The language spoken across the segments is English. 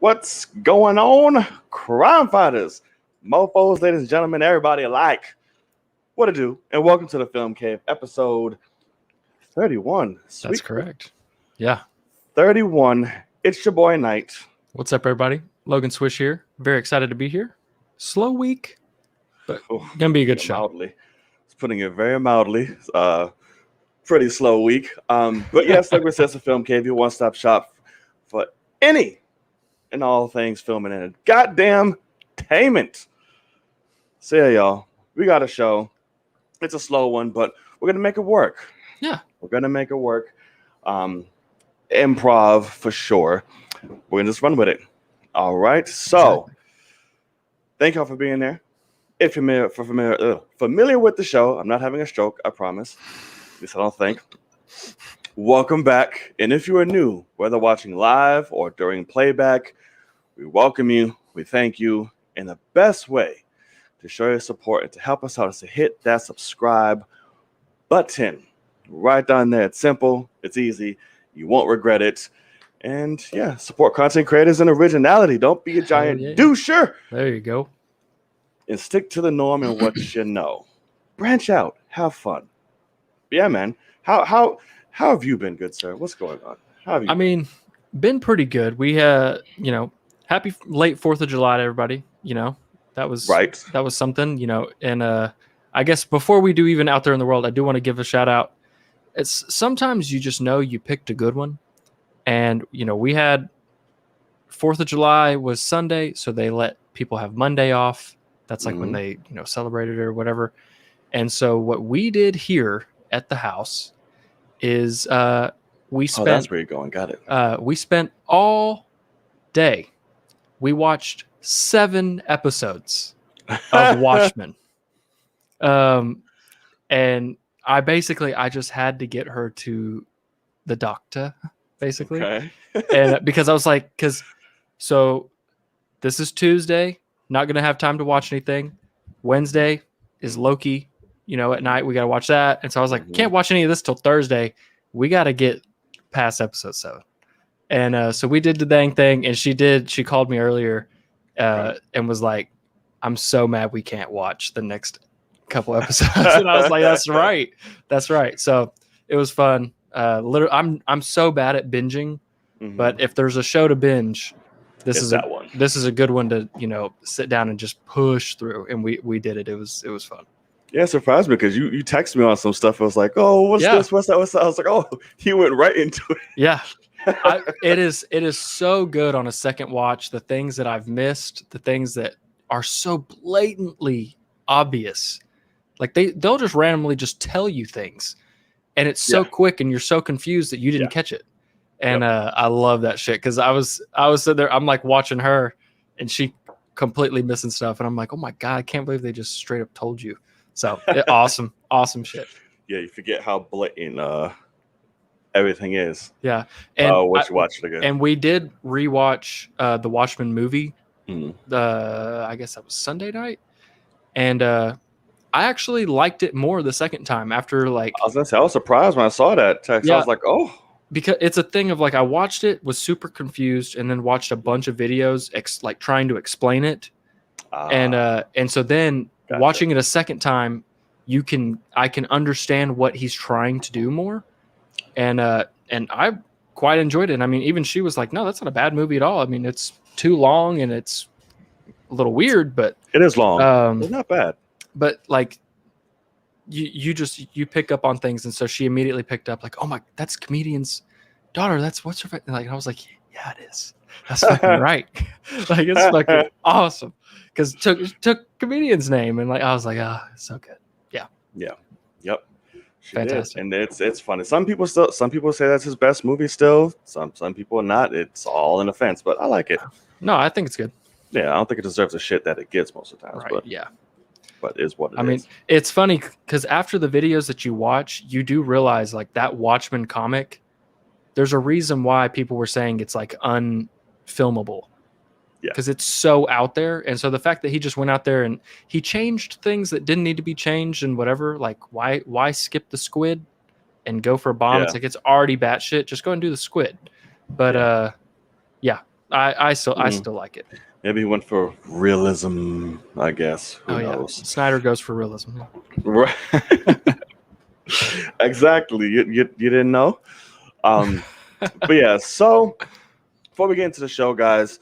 What's going on, crime fighters, mofos, ladies and gentlemen, everybody alike? What to do? And welcome to the Film Cave, episode 31. Sweet. That's correct. Yeah. 31. It's your boy Knight. What's up, everybody? Logan Swish here. Very excited to be here. Slow week, but gonna be a good show. Mildly. It's putting it very mildly. Pretty slow week. But yes, like we said, it's a Film Cave, your one-stop shop for any and all things filming in it. Goddamn tainment. So yeah, y'all, we got a show. It's a slow one, but we're gonna make it work. Yeah, we're gonna make it work. Improv for sure. We're gonna just run with it. All right. So, Thank y'all for being there. If you're familiar with the show, I'm not having a stroke. I promise. At least I don't think. Welcome back. And if you are new, whether watching live or during playback, we welcome you. We thank you. And the best way to show your support and to help us out is to hit that subscribe button right down there. It's simple. It's easy. You won't regret it. And yeah, support content creators and originality. Don't be a giant doucher. There you go. And stick to the norm and what you know. Branch out. Have fun. Yeah, man. How have you been, good sir? What's going on? How have you been pretty good. We happy late 4th of July to everybody. That was right. That was something, and I guess before we do even out there in the world, I do want to give a shout out. It's sometimes you just know you picked a good one. And, we had 4th of July was Sunday, so they let people have Monday off. That's like when they, celebrated or whatever. And so what we did here at the house is we spent... Oh, that's where you're going. Got it. We spent all day. We watched 7 episodes of Watchmen. And I just had to get her to the doctor, basically. Okay. And because I was like, so this is Tuesday, not going to have time to watch anything. Wednesday is Loki, at night, we got to watch that. And so I was like, can't watch any of this till Thursday. We got to get past episode 7. And so we did the dang thing. And she called me earlier and was like, I'm so mad we can't watch the next couple episodes. And I was like, that's right. So it was fun. Literally, I'm so bad at binging, but if there's a show to binge, this is a good one to sit down and just push through. And we did it. It was fun. Yeah, it surprised me because you texted me on some stuff. I was like, oh, what's this? What's that? I was like, oh, he went right into it. Yeah, it is so good on a second watch. The things that I've missed, the things that are so blatantly obvious, like they'll just randomly just tell you things. And it's so quick, and you're so confused that you didn't catch it. And I love that shit because I was sitting there. I'm like watching her, and she completely missing stuff. And I'm like, oh my god, I can't believe they just straight up told you. So awesome shit. Yeah, you forget how blatant everything is. Yeah, and what you watched again. And we did rewatch the Watchmen movie. I guess that was Sunday night, and I actually liked it more the second time after I was gonna say, I was surprised when I saw that text. Yeah, I was like, oh, because it's a thing of I watched it, was super confused, and then watched a bunch of videos trying to explain it, and so then watching it a second time, I can understand what he's trying to do more, and I quite enjoyed it. And even she was like, no, that's not a bad movie at all. It's too long and it's a little weird, but it is long. It's not bad. But you pick up on things, and so she immediately picked up oh my, that's comedian's daughter. That's what's her I was like, yeah, it is. That's fucking right. It's fucking awesome because it took comedian's name, and I was like, it's so good. Yeah. Yep. Fantastic. And it's funny. Some people say that's his best movie still. Some people are not. It's all an offense, but I like it. No, I think it's good. Yeah, I don't think it deserves the shit that it gets most of the time. Right. But yeah. But it is what it is. It's funny because after the videos that you watch, you do realize that Watchmen comic, there's a reason why people were saying it's filmable. Yeah. Because it's so out there. And so the fact that he just went out there and he changed things that didn't need to be changed and whatever, like why skip the squid and go for a bomb? Yeah. It's like it's already batshit. Just go and do the squid. But I still like it. Maybe he went for realism, I guess. Who knows? Snyder goes for realism. Right. Exactly. You didn't know? But yeah, so before we get into the show, guys,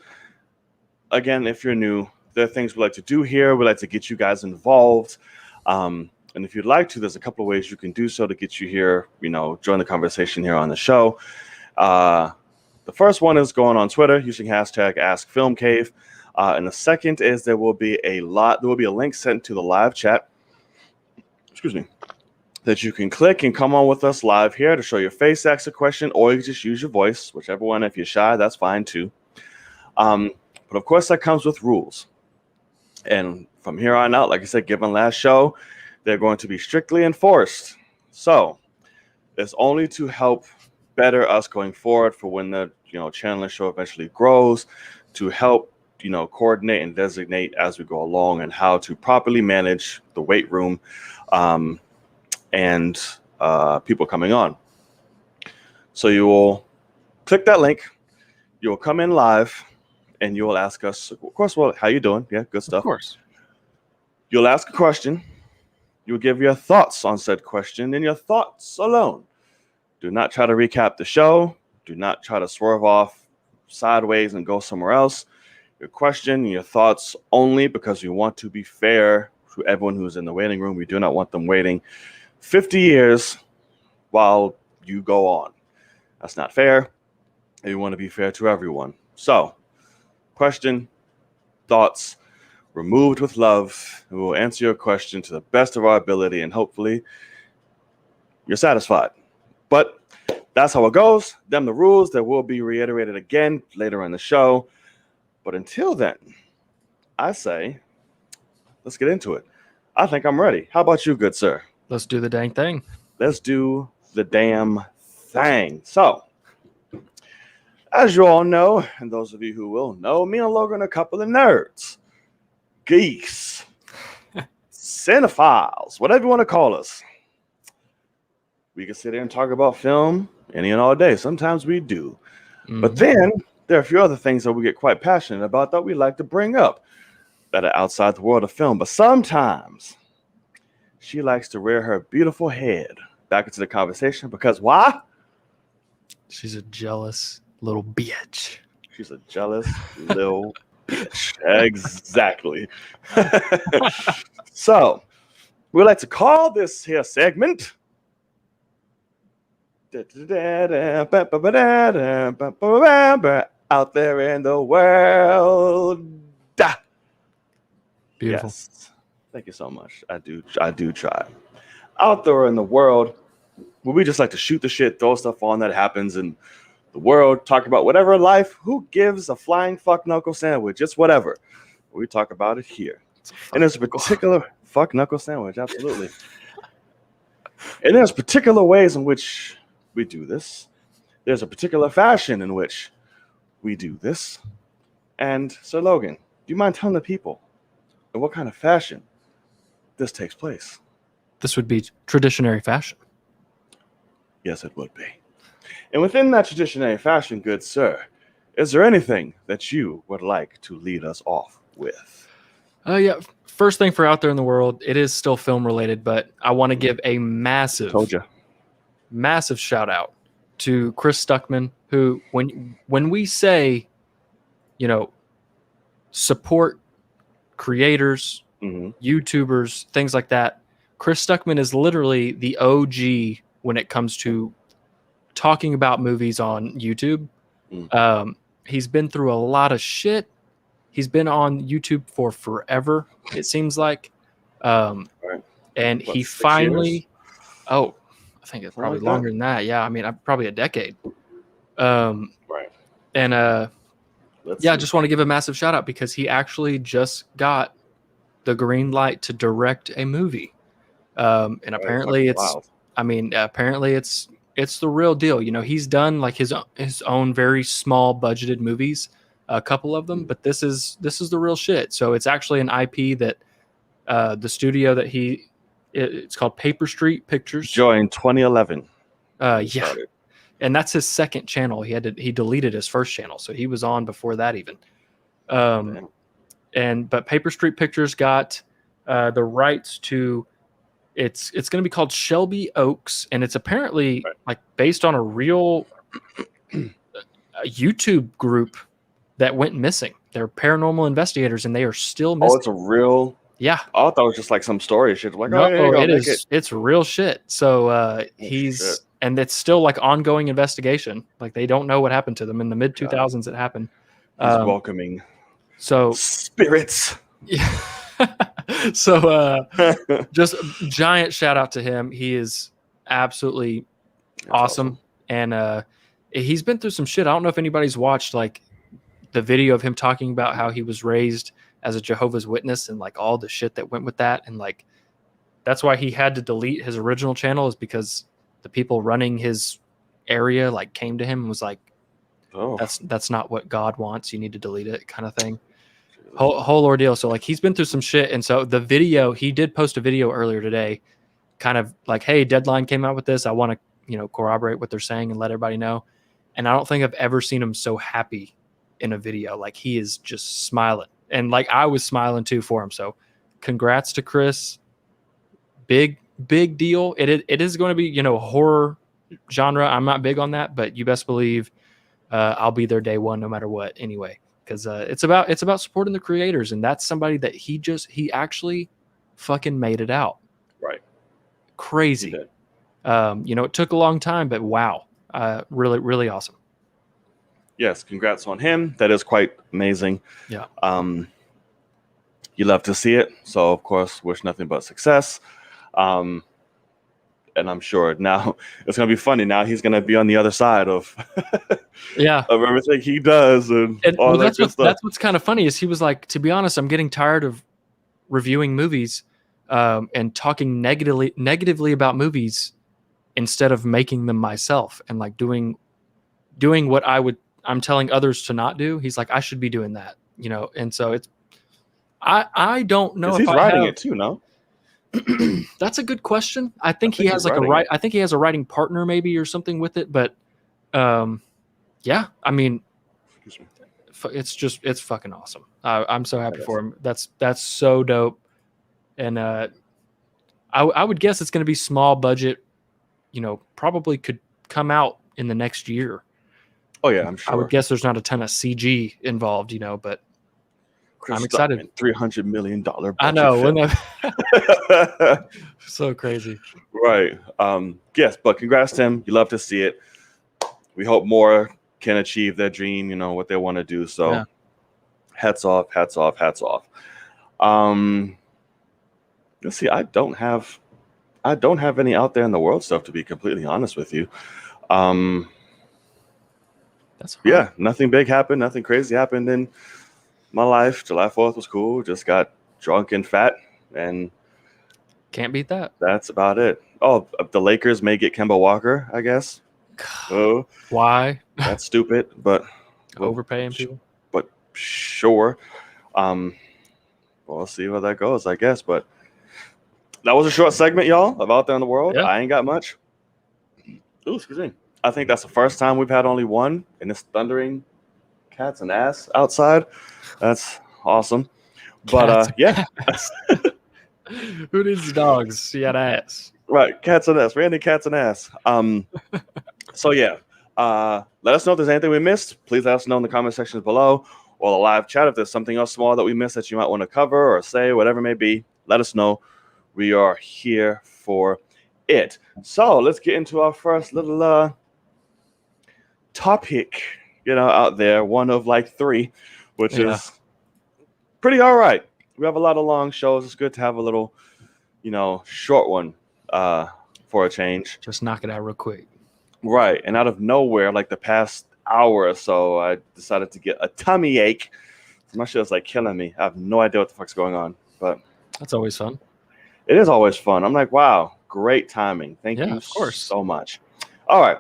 again, if you're new, there are things we like to do here. We like to get you guys involved. And if you'd like to, there's a couple of ways you can do so to get you here, join the conversation here on the show. The first one is going on Twitter using hashtag AskFilmCave. And the second is there will be a link sent to the live chat. Excuse me. That you can click and come on with us live here to show your face, ask a question, or you can just use your voice, whichever one. If you're shy, that's fine too. But of course, that comes with rules. And from here on out, like I said, given last show, they're going to be strictly enforced. So it's only to help better us going forward for when the channel and show eventually grows, to help coordinate and designate as we go along and how to properly manage the weight room and people coming on. So you will click that link, you will come in live, and you will ask us, of course, well, how you doing? Yeah, good stuff. Of course. You'll ask a question. You'll give your thoughts on said question and your thoughts alone. Do not try to recap the show. Do not try to swerve off sideways and go somewhere else. Your question and your thoughts only, because we want to be fair to everyone who's in the waiting room. We do not want them waiting 50 years while you go on. That's not fair. And we want to be fair to everyone. So, question, thoughts, removed with love, and we'll answer your question to the best of our ability, and hopefully you're satisfied. But that's how it goes. Them the rules that will be reiterated again later in the show. But until then, I say, let's get into it. I think I'm ready. How about you, good sir? Let's do the dang thing. Let's do the damn thing. So, as you all know, and those of you who will know, me and Logan are a couple of nerds, geeks, cinephiles, whatever you want to call us. We can sit here and talk about film any and all day. Sometimes we do. Mm-hmm. But then there are a few other things that we get quite passionate about that we like to bring up that are outside the world of film. But sometimes she likes to rear her beautiful head back into the conversation because why? She's a jealous little bitch. She's a jealous little bitch. Exactly. So, we like to call this here segment out there in the world. Beautiful. Yes. Thank you so much. I do try. Out there in the world, where we just like to shoot the shit, throw stuff on that happens in the world, talk about whatever in life. Who gives a flying fuck knuckle sandwich? It's whatever. We talk about it here. And there's a particular fuck knuckle sandwich, absolutely. And there's particular ways in which we do this. There's a particular fashion in which we do this. And Sir Logan, do you mind telling the people in what kind of fashion this takes place? This would be traditionary fashion. Yes, it would be. And within that traditionary fashion, good sir, is there anything that you would like to lead us off with? Yeah. First thing for out there in the world, it is still film related, but I want to give a massive shout out to Chris Stuckman, who when we say, support creators, YouTubers, things like that, Chris Stuckman is literally the OG when it comes to talking about movies on YouTube. He's been through a lot of shit. He's been on YouTube for forever, it seems like. And he finally, I think it's probably longer than that. Yeah, I mean, probably a decade. And I just want to give a massive shout out because he actually just got the green light to direct a movie. And apparently apparently it's the real deal. He's done like his own very small budgeted movies a couple of them, but this is the real shit. So it's actually an IP that the studio that it's called Paper Street Pictures. Joined 2011. Yeah, Started. and that's his second channel. He deleted his first channel, so he was on before that even. But Paper Street Pictures got the rights to. It's going to be called Shelby Oaks, and it's apparently like based on a real YouTube group that went missing. They're paranormal investigators, and they are still missing. Oh, it's a real. Yeah. I thought it was just like some story shit. Like, no, oh, yeah, it is. It's real shit. So shit. And it's still like ongoing investigation. Like they don't know what happened to them in the mid 2000s. It happened. He's welcoming. So spirits. Yeah. So just giant shout out to him. He is absolutely awesome. And he's been through some shit. I don't know if anybody's watched like the video of him talking about how he was raised as a Jehovah's Witness and like all the shit that went with that. And like that's why he had to delete his original channel, is because the people running his area like came to him and was like, that's not what God wants. You need to delete it, kind of thing. Whole ordeal. So like he's been through some shit. And so the video, he did post a video earlier today, kind of like, hey, Deadline came out with this. I want to, corroborate what they're saying and let everybody know. And I don't think I've ever seen him so happy in a video. Like he is just smiling. And like I was smiling too for him. So congrats to Chris. Big deal. It is going to be, horror genre. I'm not big on that, but you best believe I'll be there day one no matter what anyway. Because it's about supporting the creators, and that's somebody that he actually fucking made it out. Right. Crazy. It took a long time, but wow. Really, really awesome. Yes, congrats on him. That is quite amazing. Yeah. You love to see it. So of course, wish nothing but success. And I'm sure now it's gonna be funny. Now he's gonna be on the other side of of everything he does, and all that good stuff. That's what's kind of funny is he was like, to be honest, I'm getting tired of reviewing movies and talking negatively about movies instead of making them myself and like doing what I'm telling others to not do. He's like, I should be doing that, And so it's I don't know if he's writing it too, no? That's a good question. I think he has I think he has a writing partner maybe or something with it, but yeah, I mean, it's fucking awesome. I'm so happy for him. That's so dope. And I would guess it's going to be small budget, probably could come out in the next year. Oh yeah, I'm sure. I would guess there's not a ton of CG involved, but I'm excited. $300 million budget. I know. So crazy. Right. Yes, but congrats to him. You love to see it. We hope more can achieve their dream, what they want to do. So hats off. Let's see, I don't have any out there in the world stuff, to be completely honest with you. That's hard. Yeah, nothing big happened, nothing crazy happened in my life. July 4th was cool. Just got drunk and fat, and can't beat that. That's about it. Oh, the Lakers may get Kemba Walker, I guess. Oh, why? That's stupid, but overpaying people. But sure. We'll see where that goes, I guess. But that was a short segment, y'all, of Out There in the World. Yeah. I ain't got much. Ooh, excuse me. I think that's the first time we've had only one, and it's thundering cats and ass outside. That's awesome. But yeah. Who needs dogs? You got ass. Right, cats and ass. Randy, cats and ass. So yeah. Let us know if there's anything we missed. Please let us know in the comment sections below, or the live chat if there's something else small that we missed that you might want to cover or say, whatever it may be. Let us know. We are here for it. So let's get into our first little topic, out there. One of like three, which is pretty all right. We have a lot of long shows. It's good to have a little, short one for a change. Just knock it out real quick. Right. And out of nowhere, like the past hour or so, I decided to get a tummy ache. My shit is like killing me. I have no idea what the fuck's going on, but that's always fun. It is always fun. I'm like, wow, great timing. Thank you of course. So much. All right.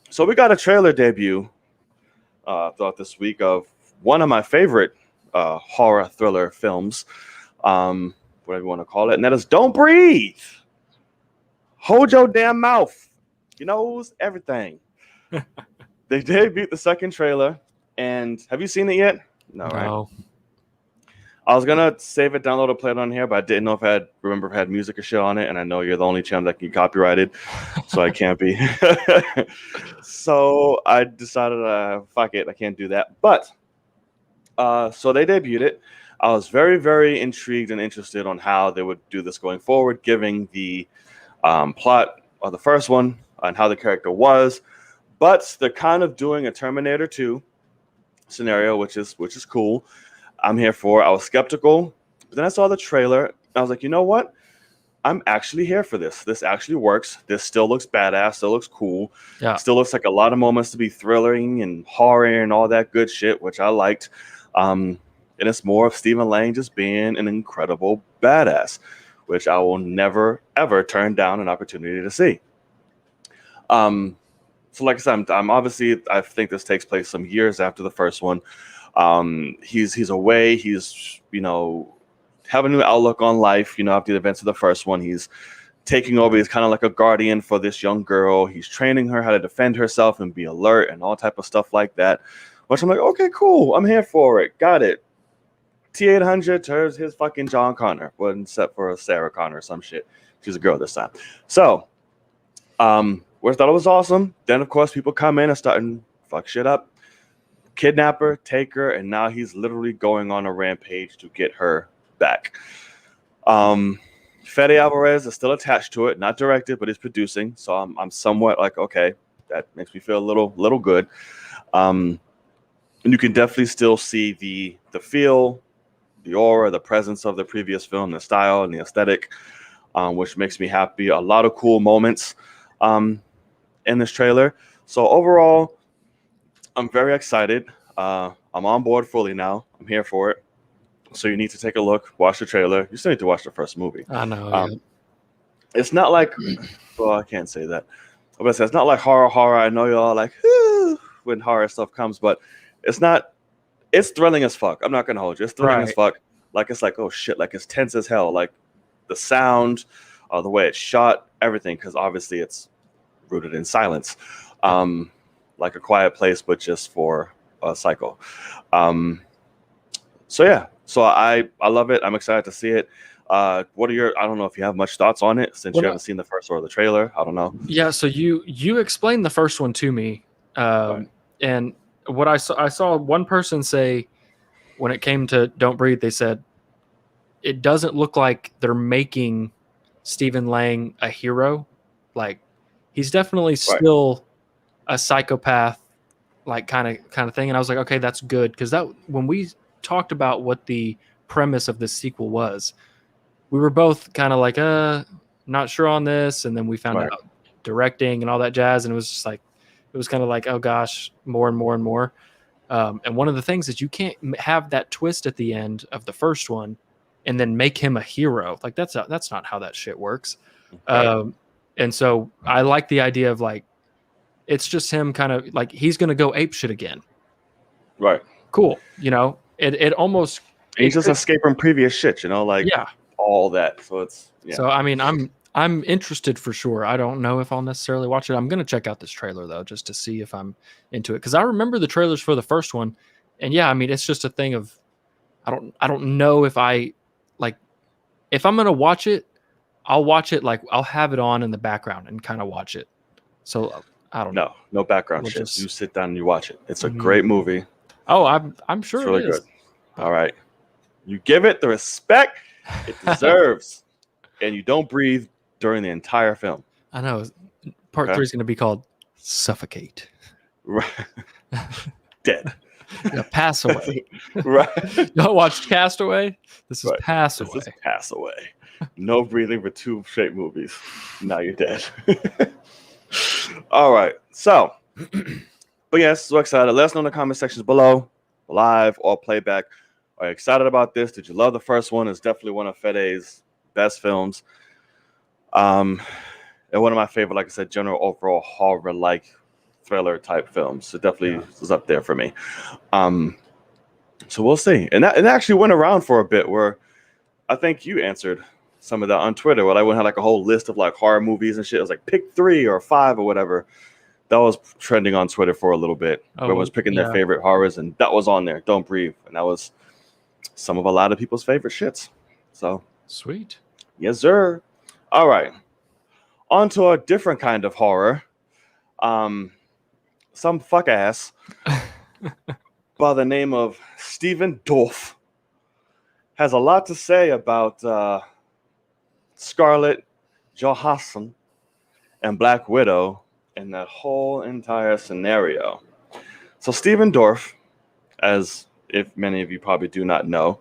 So we got a trailer debut throughout this week of one of my favorite horror thriller films, whatever you want to call it, and that is Don't Breathe. Hold your damn mouth. Your nose, everything. They debuted the second trailer, and have you seen it yet? No, right? No. I was gonna save it, download it, play it on here, but I didn't know if I had music or shit on it, and I know you're the only channel that can get copyrighted, so I can't be. So I decided, fuck it, I can't do that. But so they debuted it. I was very, very intrigued and interested on how they would do this going forward, giving the plot of the first one and how the character was. But they're kind of doing a Terminator 2 scenario, which is cool. I'm here for. I was skeptical, but then I saw the trailer. And I was like, you know what? I'm actually here for this. This actually works. This still looks badass. Still looks cool. Yeah. Still looks like a lot of moments to be thrilling and horror and all that good shit, which I liked. And it's more of Stephen Lang just being an incredible badass, which I will never, ever turn down an opportunity to see. So like I said, I'm obviously, I think this takes place some years after the first one. He's away. He's, have a new outlook on life, after the events of the first one. He's taking over. He's kind of like a guardian for this young girl. He's training her how to defend herself and be alert and all type of stuff like that, which I'm like, okay, cool. I'm here for it. Got it. T-800 turns his fucking John Connor, but except for Sarah Connor or some shit. She's a girl this time. So, we thought it was awesome. Then, of course, people come in and start and fuck shit up. Kidnap her, take her, and now he's literally going on a rampage to get her back. Fede Alvarez is still attached to it, not directed, but he's producing. So I'm somewhat like, okay, that makes me feel a little good. And you can definitely still see the feel, the aura, the presence of the previous film, the style and the aesthetic, which makes me happy. A lot of cool moments in this trailer. So overall, I'm very excited. I'm on board fully now. I'm here for it. So you need to take a look, watch the trailer. You still need to watch the first movie. I know. It's not like, well, I can't say that. But it's not like horror. I know you're all like, when horror stuff comes, but it's not. It's thrilling as fuck. I'm not gonna hold you. It's thrilling as fuck. Like it's like, oh shit, like it's tense as hell. Like the sound, the way it's shot, everything, because obviously it's rooted in silence, like A Quiet Place, but just for a Psycho. So yeah, so I love it. I'm excited to see it. What are your? I don't know if you have much thoughts on it since you haven't seen the first or the trailer. I don't know. Yeah, so you explained the first one to me, Right. and what I saw one person say when it came to Don't Breathe, they said it doesn't look like they're making Stephen Lang a hero. Like he's definitely still a psychopath, like kind of thing. And I was like, okay, that's good, because that when we talked about what the premise of this sequel was, we were both kind of like, not sure on this, and then we found out directing and all that jazz, and it was just like, it was kind of like, oh gosh, more and more and more. And one of the things is you can't have that twist at the end of the first one and then make him a hero. Like that's not how that shit works. And so I like the idea of like, it's just him kind of like, he's going to go ape shit again. Right. Cool. It almost, he's just escaping previous shit, like all that. So it's, So, I mean, I'm interested for sure. I don't know if I'll necessarily watch it. I'm going to check out this trailer though, just to see if I'm into it. Cause I remember the trailers for the first one, and yeah, I mean, it's just a thing of, I don't know if I like, if I'm going to watch it, I'll watch it. Like I'll have it on in the background and kind of watch it. So I don't know. No background shit. You sit down and you watch it. It's a great movie. Oh, I'm sure it's really good. All right. You give it the respect it deserves, and you don't breathe during the entire film. I know. Part 3 is going to be called Suffocate. Right. Dead. Yeah, pass away. Right. Y'all watched Castaway? This is Pass Away. This is Pass Away. No breathing for 2 straight movies. Now you're dead. All right. So, but yes, so excited. Let us know in the comment sections below, live or playback. Are you excited about this? Did you love the first one? It's definitely one of Fede's best films. And one of my favorite, like I said, general overall horror-like thriller type films. It definitely was up there for me. So we'll see. And that it actually went around for a bit where I think you answered some of that on Twitter where I went had like a whole list of like horror movies and shit. It was like pick 3 or 5 or whatever. That was trending on Twitter for a little bit. Everyone's picking their favorite horrors, and that was on there. Don't Breathe. And that was some of a lot of people's favorite shits. So sweet. Yes, sir. All right. On to a different kind of horror. Some fuck ass by the name of Stephen Dorff has a lot to say about Scarlett Johansson and Black Widow and that whole entire scenario. So Stephen Dorff, as if many of you probably do not know,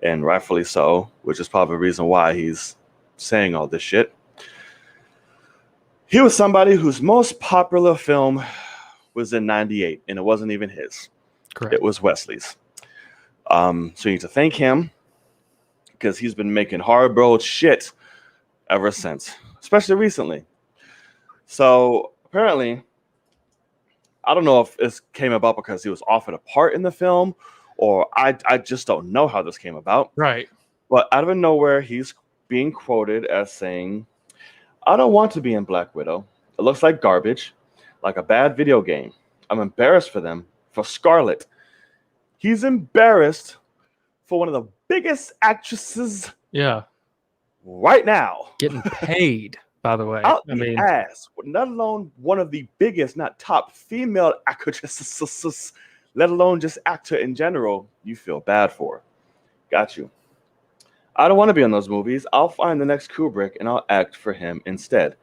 and rightfully so, which is probably the reason why he's saying all this shit. He was somebody whose most popular film was in 98, and it wasn't even his. Correct. It was Wesley's. So you need to thank him because he's been making hard-boiled shit ever since, especially recently. So apparently, I don't know if this came about because he was offered a part in the film, or I just don't know how this came about. Right. But out of nowhere, he's being quoted as saying, "I don't want to be in Black Widow. It looks like garbage, like a bad video game. I'm embarrassed for them, for Scarlett." He's embarrassed for one of the biggest actresses right now. Getting paid, by the way. Out the ass. Not alone one of the biggest, not top female actresses, let alone just actor in general, you feel bad for. Got you. I don't want to be in those movies. I'll find the next Kubrick and I'll act for him instead.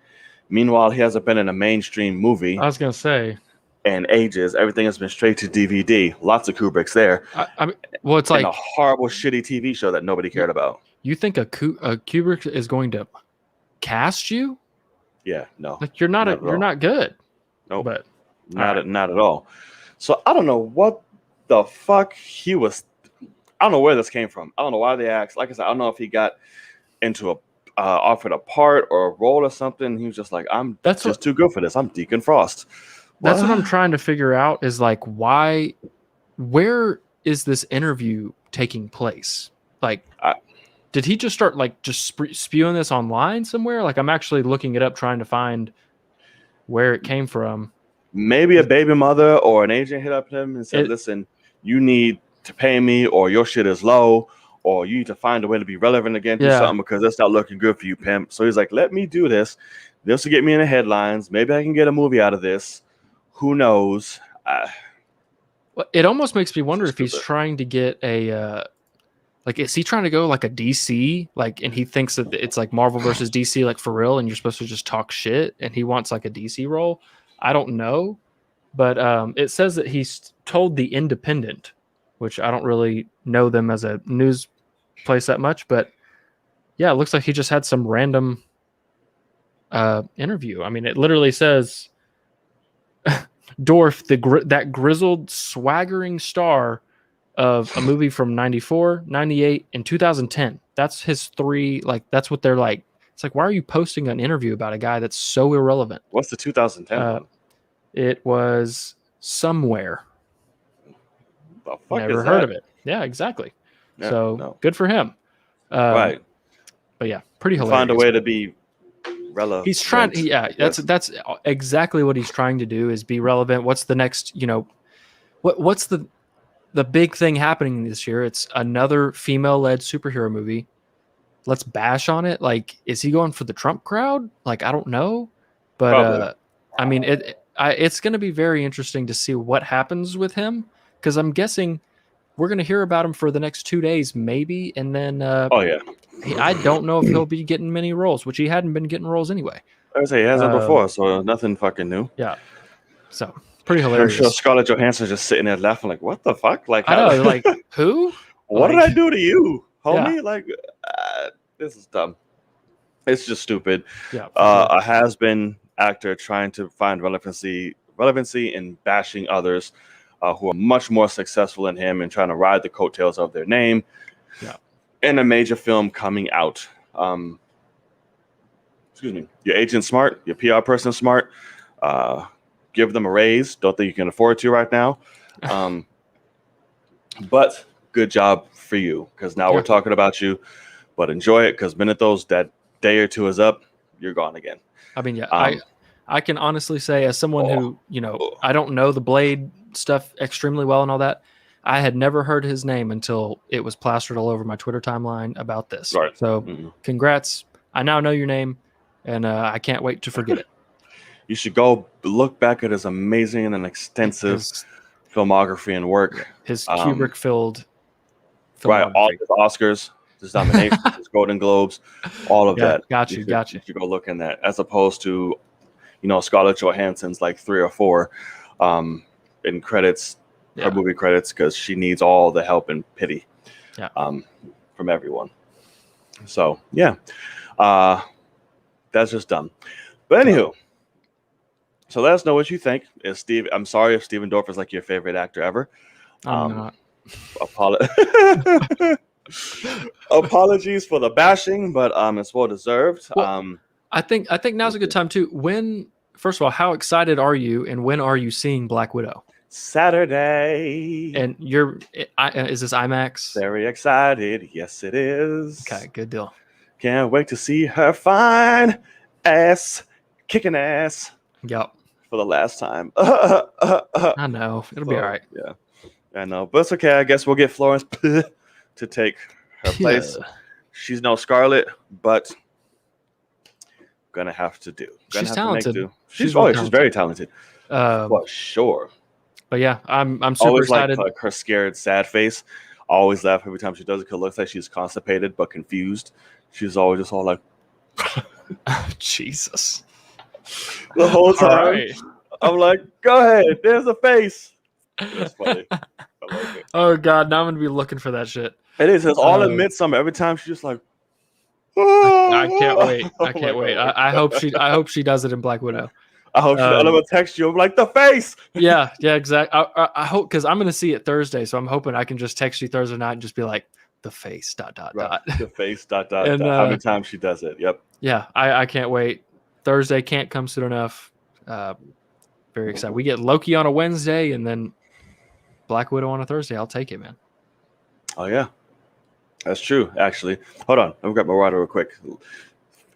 Meanwhile, he hasn't been in a mainstream movie. I was going to say. And ages. Everything has been straight to DVD. Lots of Kubricks there. I mean, well, it's like a horrible, shitty TV show that nobody cared about. You think a Kubrick is going to cast you? Yeah, no. Like you're not good. Nope. But not at all. So I don't know what the fuck he was. I don't know where this came from. I don't know why they asked. Like I said, I don't know if he got into offered a part or a role or something. He was just like, I'm just too good for this. I'm Deacon Frost. That's what I'm trying to figure out is like, where is this interview taking place? Like, did he just start like just spewing this online somewhere? Like, I'm actually looking it up, trying to find where it came from. Maybe a baby mother or an agent hit up him and said, listen, you need to pay me or your shit is low or you need to find a way to be relevant again to something because that's not looking good for you, pimp. So he's like, let me do this. This will get me in the headlines. Maybe I can get a movie out of this. Who knows? Well, it almost makes me wonder if he's trying to get a like, is he trying to go like a DC, like, and he thinks that it's like Marvel versus DC, like for real, and you're supposed to just talk shit, and he wants like a DC role. I don't know, but it says that he's told The Independent, which I don't really know them as a news place that much, but yeah, it looks like he just had some random interview. I mean, it literally says. Dorff, that grizzled, swaggering star of a movie from 94, 98, and 2010. That's his three, like, that's what they're like. It's like, why are you posting an interview about a guy that's so irrelevant? What's the 2010 one? It was Somewhere. The fuck Never heard of it. Yeah, exactly. Yeah, so good for him. Right. But yeah, pretty hilarious. Find a way to be relevant. He's trying. Yeah, that's exactly what he's trying to do is be relevant. What's the next? What's the big thing happening this year? It's another female-led superhero movie. Let's bash on it. Like, is he going for the Trump crowd? Like, I don't know, but I mean, it's going to be very interesting to see what happens with him because I'm guessing we're going to hear about him for the next 2 days, maybe, and then. I don't know if he'll be getting many roles, which he hadn't been getting roles anyway. I would say he hasn't before, so nothing fucking new. Yeah, so pretty hilarious. I'm sure Scarlett Johansson just sitting there laughing like, "What the fuck?" Like, I know, like who? What did I do to you, homie? Yeah. Like, this is dumb. It's just stupid. Yeah, a has-been actor trying to find relevancy in bashing others who are much more successful than him and trying to ride the coattails of their name. Yeah. In a major film coming out. Excuse me. Your agent's smart. Your PR person's smart. Give them a raise. Don't think you can afford to right now. But good job for you, because now we're talking about you. But enjoy it, because minute that day or two is up, you're gone again. I mean, yeah, I can honestly say, as someone who, I don't know the Blade stuff extremely well and all that, I had never heard his name until it was plastered all over my Twitter timeline about this. Right. So congrats. I now know your name, and I can't wait to forget it. You should go look back at his amazing and extensive filmography and work. His Kubrick-filled filmography. Right, all his Oscars, his nominations, his Golden Globes, all of that. Got you. You should go look in that, as opposed to, Scarlett Johansson's like 3 or 4 in credits, her movie credits, because she needs all the help and pity from everyone. So, yeah. That's just dumb. But anywho, so let us know what you think. I'm sorry if Steven Dorff is like your favorite actor ever. I'm not. Apologies for the bashing, but it's well deserved. Well, I think now's a good time too. First of all, how excited are you, and when are you seeing Black Widow? Saturday. And is this IMAX? Very excited. Yes, it is. Okay, good deal. Can't wait to see her fine ass kicking ass. Yep. For the last time. I know. It'll be all right. Yeah. I know. But it's okay. I guess we'll get Florence to take her place. She's no Scarlet, but gonna have to do. She's talented. She's very talented. For sure. But yeah, I'm super always excited. Like her scared, sad face. I always laugh every time she does it, because it looks like she's constipated but confused. She's always just all like, Jesus. The whole time. Right. I'm like, go ahead. There's a face. That's funny. I like it. Oh God, now I'm gonna be looking for that shit. It is. It's all in Midsummer. Every time she's just like, I can't wait. I can't wait. I hope she does it in Black Widow. I hope I'm gonna text you. I'm like, the face. Yeah, exactly. I hope, because I'm gonna see it Thursday, so I'm hoping I can just text you Thursday night and just be like, the face. ... The face. ... And, how many times she does it? Yep. Yeah, I can't wait. Thursday can't come soon enough. Very excited. We get Loki on a Wednesday and then Black Widow on a Thursday. I'll take it, man. Oh yeah, that's true. Actually, hold on. Let me grab my water real quick.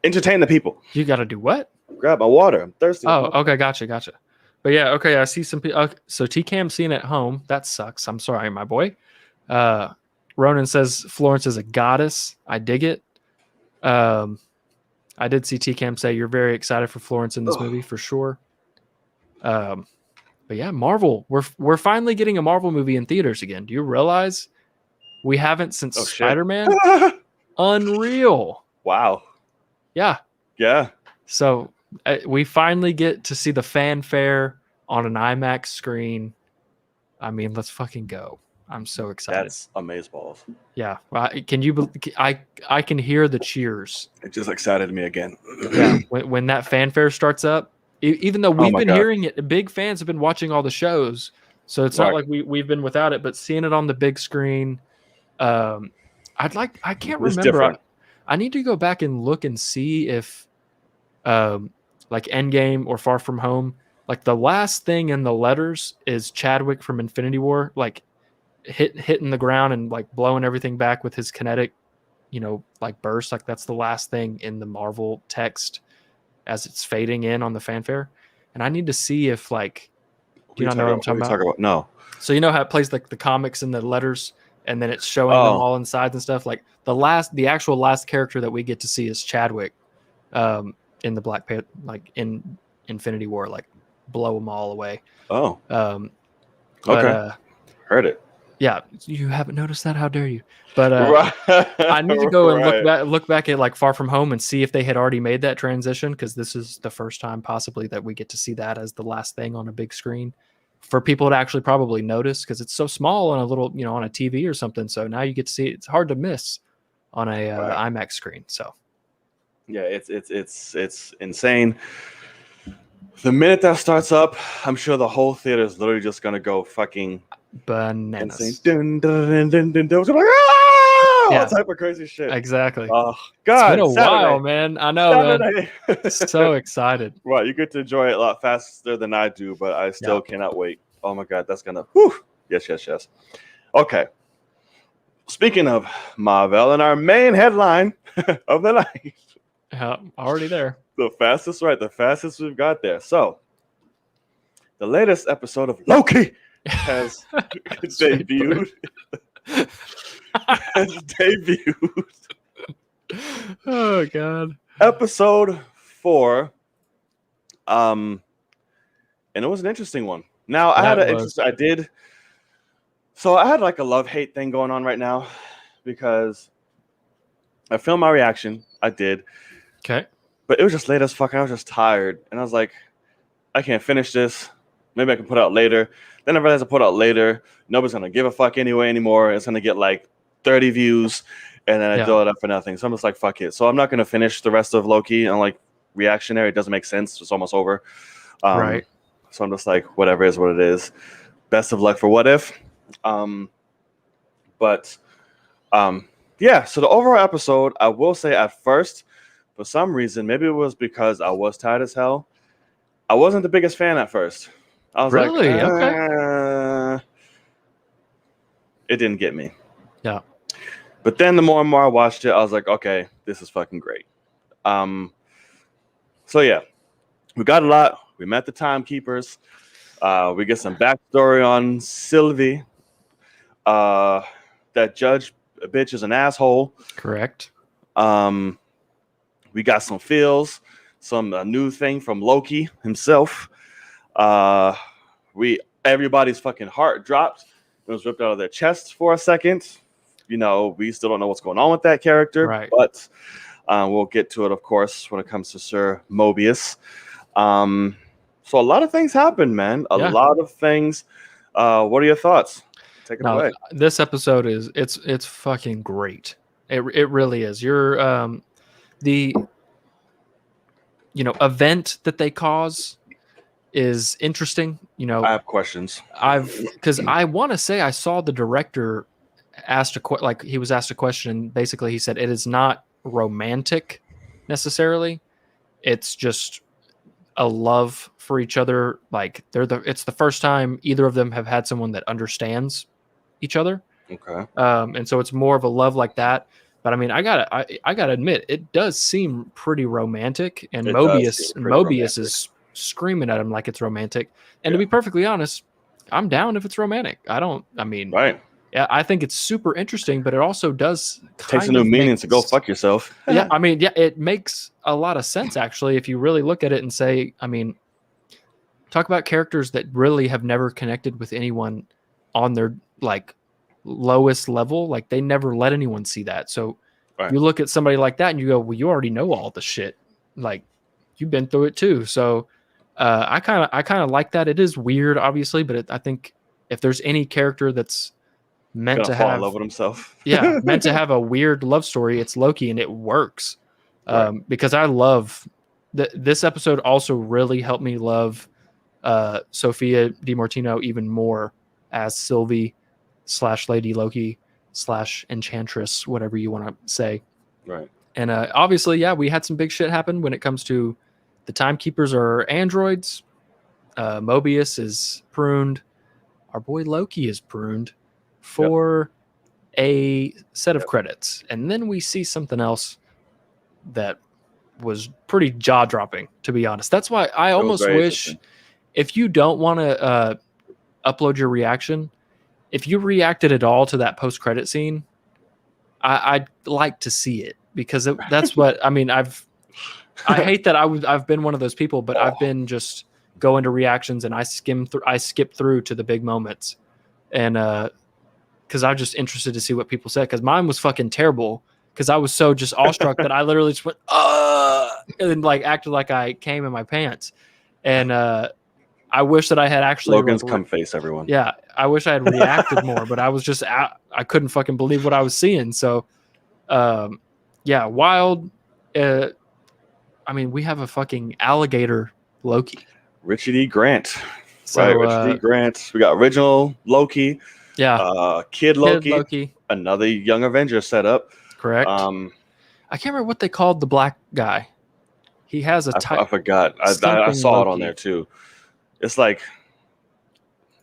Entertain the people. You got to do what? Grab my water. I'm thirsty. Oh, okay, gotcha. But yeah, okay. I see some people. Okay, so TCAM seeing at home. That sucks. I'm sorry, my boy. Ronan says Florence is a goddess. I dig it. I did see TCAM say you're very excited for Florence in this movie for sure. But yeah, Marvel. We're finally getting a Marvel movie in theaters again. Do you realize we haven't since Spider-Man? Unreal. Wow. Yeah. Yeah. So we finally get to see the fanfare on an IMAX screen. I mean, let's fucking go. I'm so excited. That's amazeballs. Yeah. Can you? I can hear the cheers. It just excited me again. Yeah. When that fanfare starts up, even though we've been hearing it, big fans have been watching all the shows, so it's not like we've been without it. But seeing it on the big screen, I can't remember. I need to go back and look and see if, like Endgame or Far From Home, like the last thing in the letters is Chadwick from Infinity War, like hitting the ground and like blowing everything back with his kinetic, like burst. Like that's the last thing in the Marvel text as it's fading in on the fanfare. And I need to see if like, do you not know what I'm talking about? No. So you know how it plays like the comics and the letters, and then it's showing them all inside and stuff. Like the actual last character that we get to see is Chadwick, in the Black Panther, like in Infinity War, like blow them all away. Oh. Okay. Heard it. Yeah, you haven't noticed that? How dare you? But I need to go and look back at like Far From Home and see if they had already made that transition, because this is the first time possibly that we get to see that as the last thing on a big screen for people to actually probably notice, because it's so small on a little, on a TV or something. So now you get to see it. It's hard to miss on a IMAX screen. So yeah, it's insane. The minute that starts up, I'm sure the whole theater is literally just gonna go fucking bananas. Insane. Dun, dun, dun, dun, dun, dun. Like, all type of crazy shit. Exactly. Oh God, it's been a while, man. I know, man. So excited. Right, you get to enjoy it a lot faster than I do, but I still cannot wait. Oh my God, that's gonna. Whew. Yes. Okay. speaking of Marvel, and our main headline of the night, Already there. the fastest we've got there. So, the latest episode of Loki has debuted. Oh God. Episode 4. And it was an interesting one. Now I had like a love-hate thing going on right now because I filmed my reaction. I did. Okay. But it was just late as fuck. I was just tired. And I was like, I can't finish this. Maybe I can put it out later. Then I realized I put it out later. Nobody's going to give a fuck anymore. It's going to get like 30 views. And then I throw it up for nothing. So I'm just like, fuck it. So I'm not going to finish the rest of Loki on like reactionary. It doesn't make sense. It's almost over. Right. So I'm just like, whatever is what it is. Best of luck for What If. Yeah, so the overall episode, I will say at first, for some reason, maybe it was because I was tired as hell, I wasn't the biggest fan at first. I was Really? like, Okay. It didn't get me. Yeah. But then the more and more I watched it, I was like, okay, this is fucking great. So yeah, we got a lot. We met the timekeepers. We get some backstory on Sylvie. That judge bitch is an asshole. Correct. We got some feels, some new thing from Loki himself. Everybody's fucking heart dropped. It was ripped out of their chest for a second. You know, we still don't know what's going on with that character, right. But we'll get to it, of course, when it comes to Sir Mobius. So a lot of things happened, man. A lot of things. What are your thoughts? Take it away. This episode it's fucking great. It really is. The event that they cause is interesting. I have questions. Because I want to say I saw the director he was asked a question. Basically, he said it is not romantic necessarily. It's just a love for each other. Like it's the first time either of them have had someone that understands each other. Okay. And so it's more of a love like that. But I mean, I gotta admit, it does seem pretty romantic. And Mobius is screaming at him like it's romantic. And to be perfectly honest, I'm down if it's romantic. Right. Yeah, I think it's super interesting, but it also does takes a new meaning to go fuck yourself. Yeah, I mean, it makes a lot of sense actually if you really look at it and say, I mean, talk about characters that really have never connected with anyone on their like lowest level. Like they never let anyone see that. So you look at somebody like that and you go, well, you already know all the shit. Like you've been through it too. So I kind of like that. It is weird, obviously, but I think if there's any character that's meant to fall in love with himself. meant to have a weird love story, it's Loki, and it works. Because I love this episode also really helped me love Sophia DiMartino even more as Sylvie / Lady Loki / Enchantress, whatever you want to say. Right. And obviously, we had some big shit happen when it comes to the timekeepers are androids. Mobius is pruned. Our boy Loki is pruned for a set of credits. And then we see something else that was pretty jaw-dropping, to be honest. That's why I almost wish, if you don't want to upload your reaction, if you reacted at all to that post-credit scene, I'd like to see it, because that's what I mean. I hate that I've been one of those people, but I've been just go into reactions and I skip through to the big moments, and because I'm just interested to see what people said, because mine was fucking terrible, because I was so just awestruck that I literally just went and like acted like I came in my pants, and I wish that I had actually Logan's come face, everyone. Yeah, I wish I had reacted more, but I was just I couldn't fucking believe what I was seeing. So wild. I mean, we have a fucking alligator Loki. Richard E. Grant. So, Richard E. Grant. We got original Loki. Yeah. Kid Loki. Another Young Avenger setup. Correct. I can't remember what they called the black guy. He has a type. I forgot. I saw it on there too. It's like,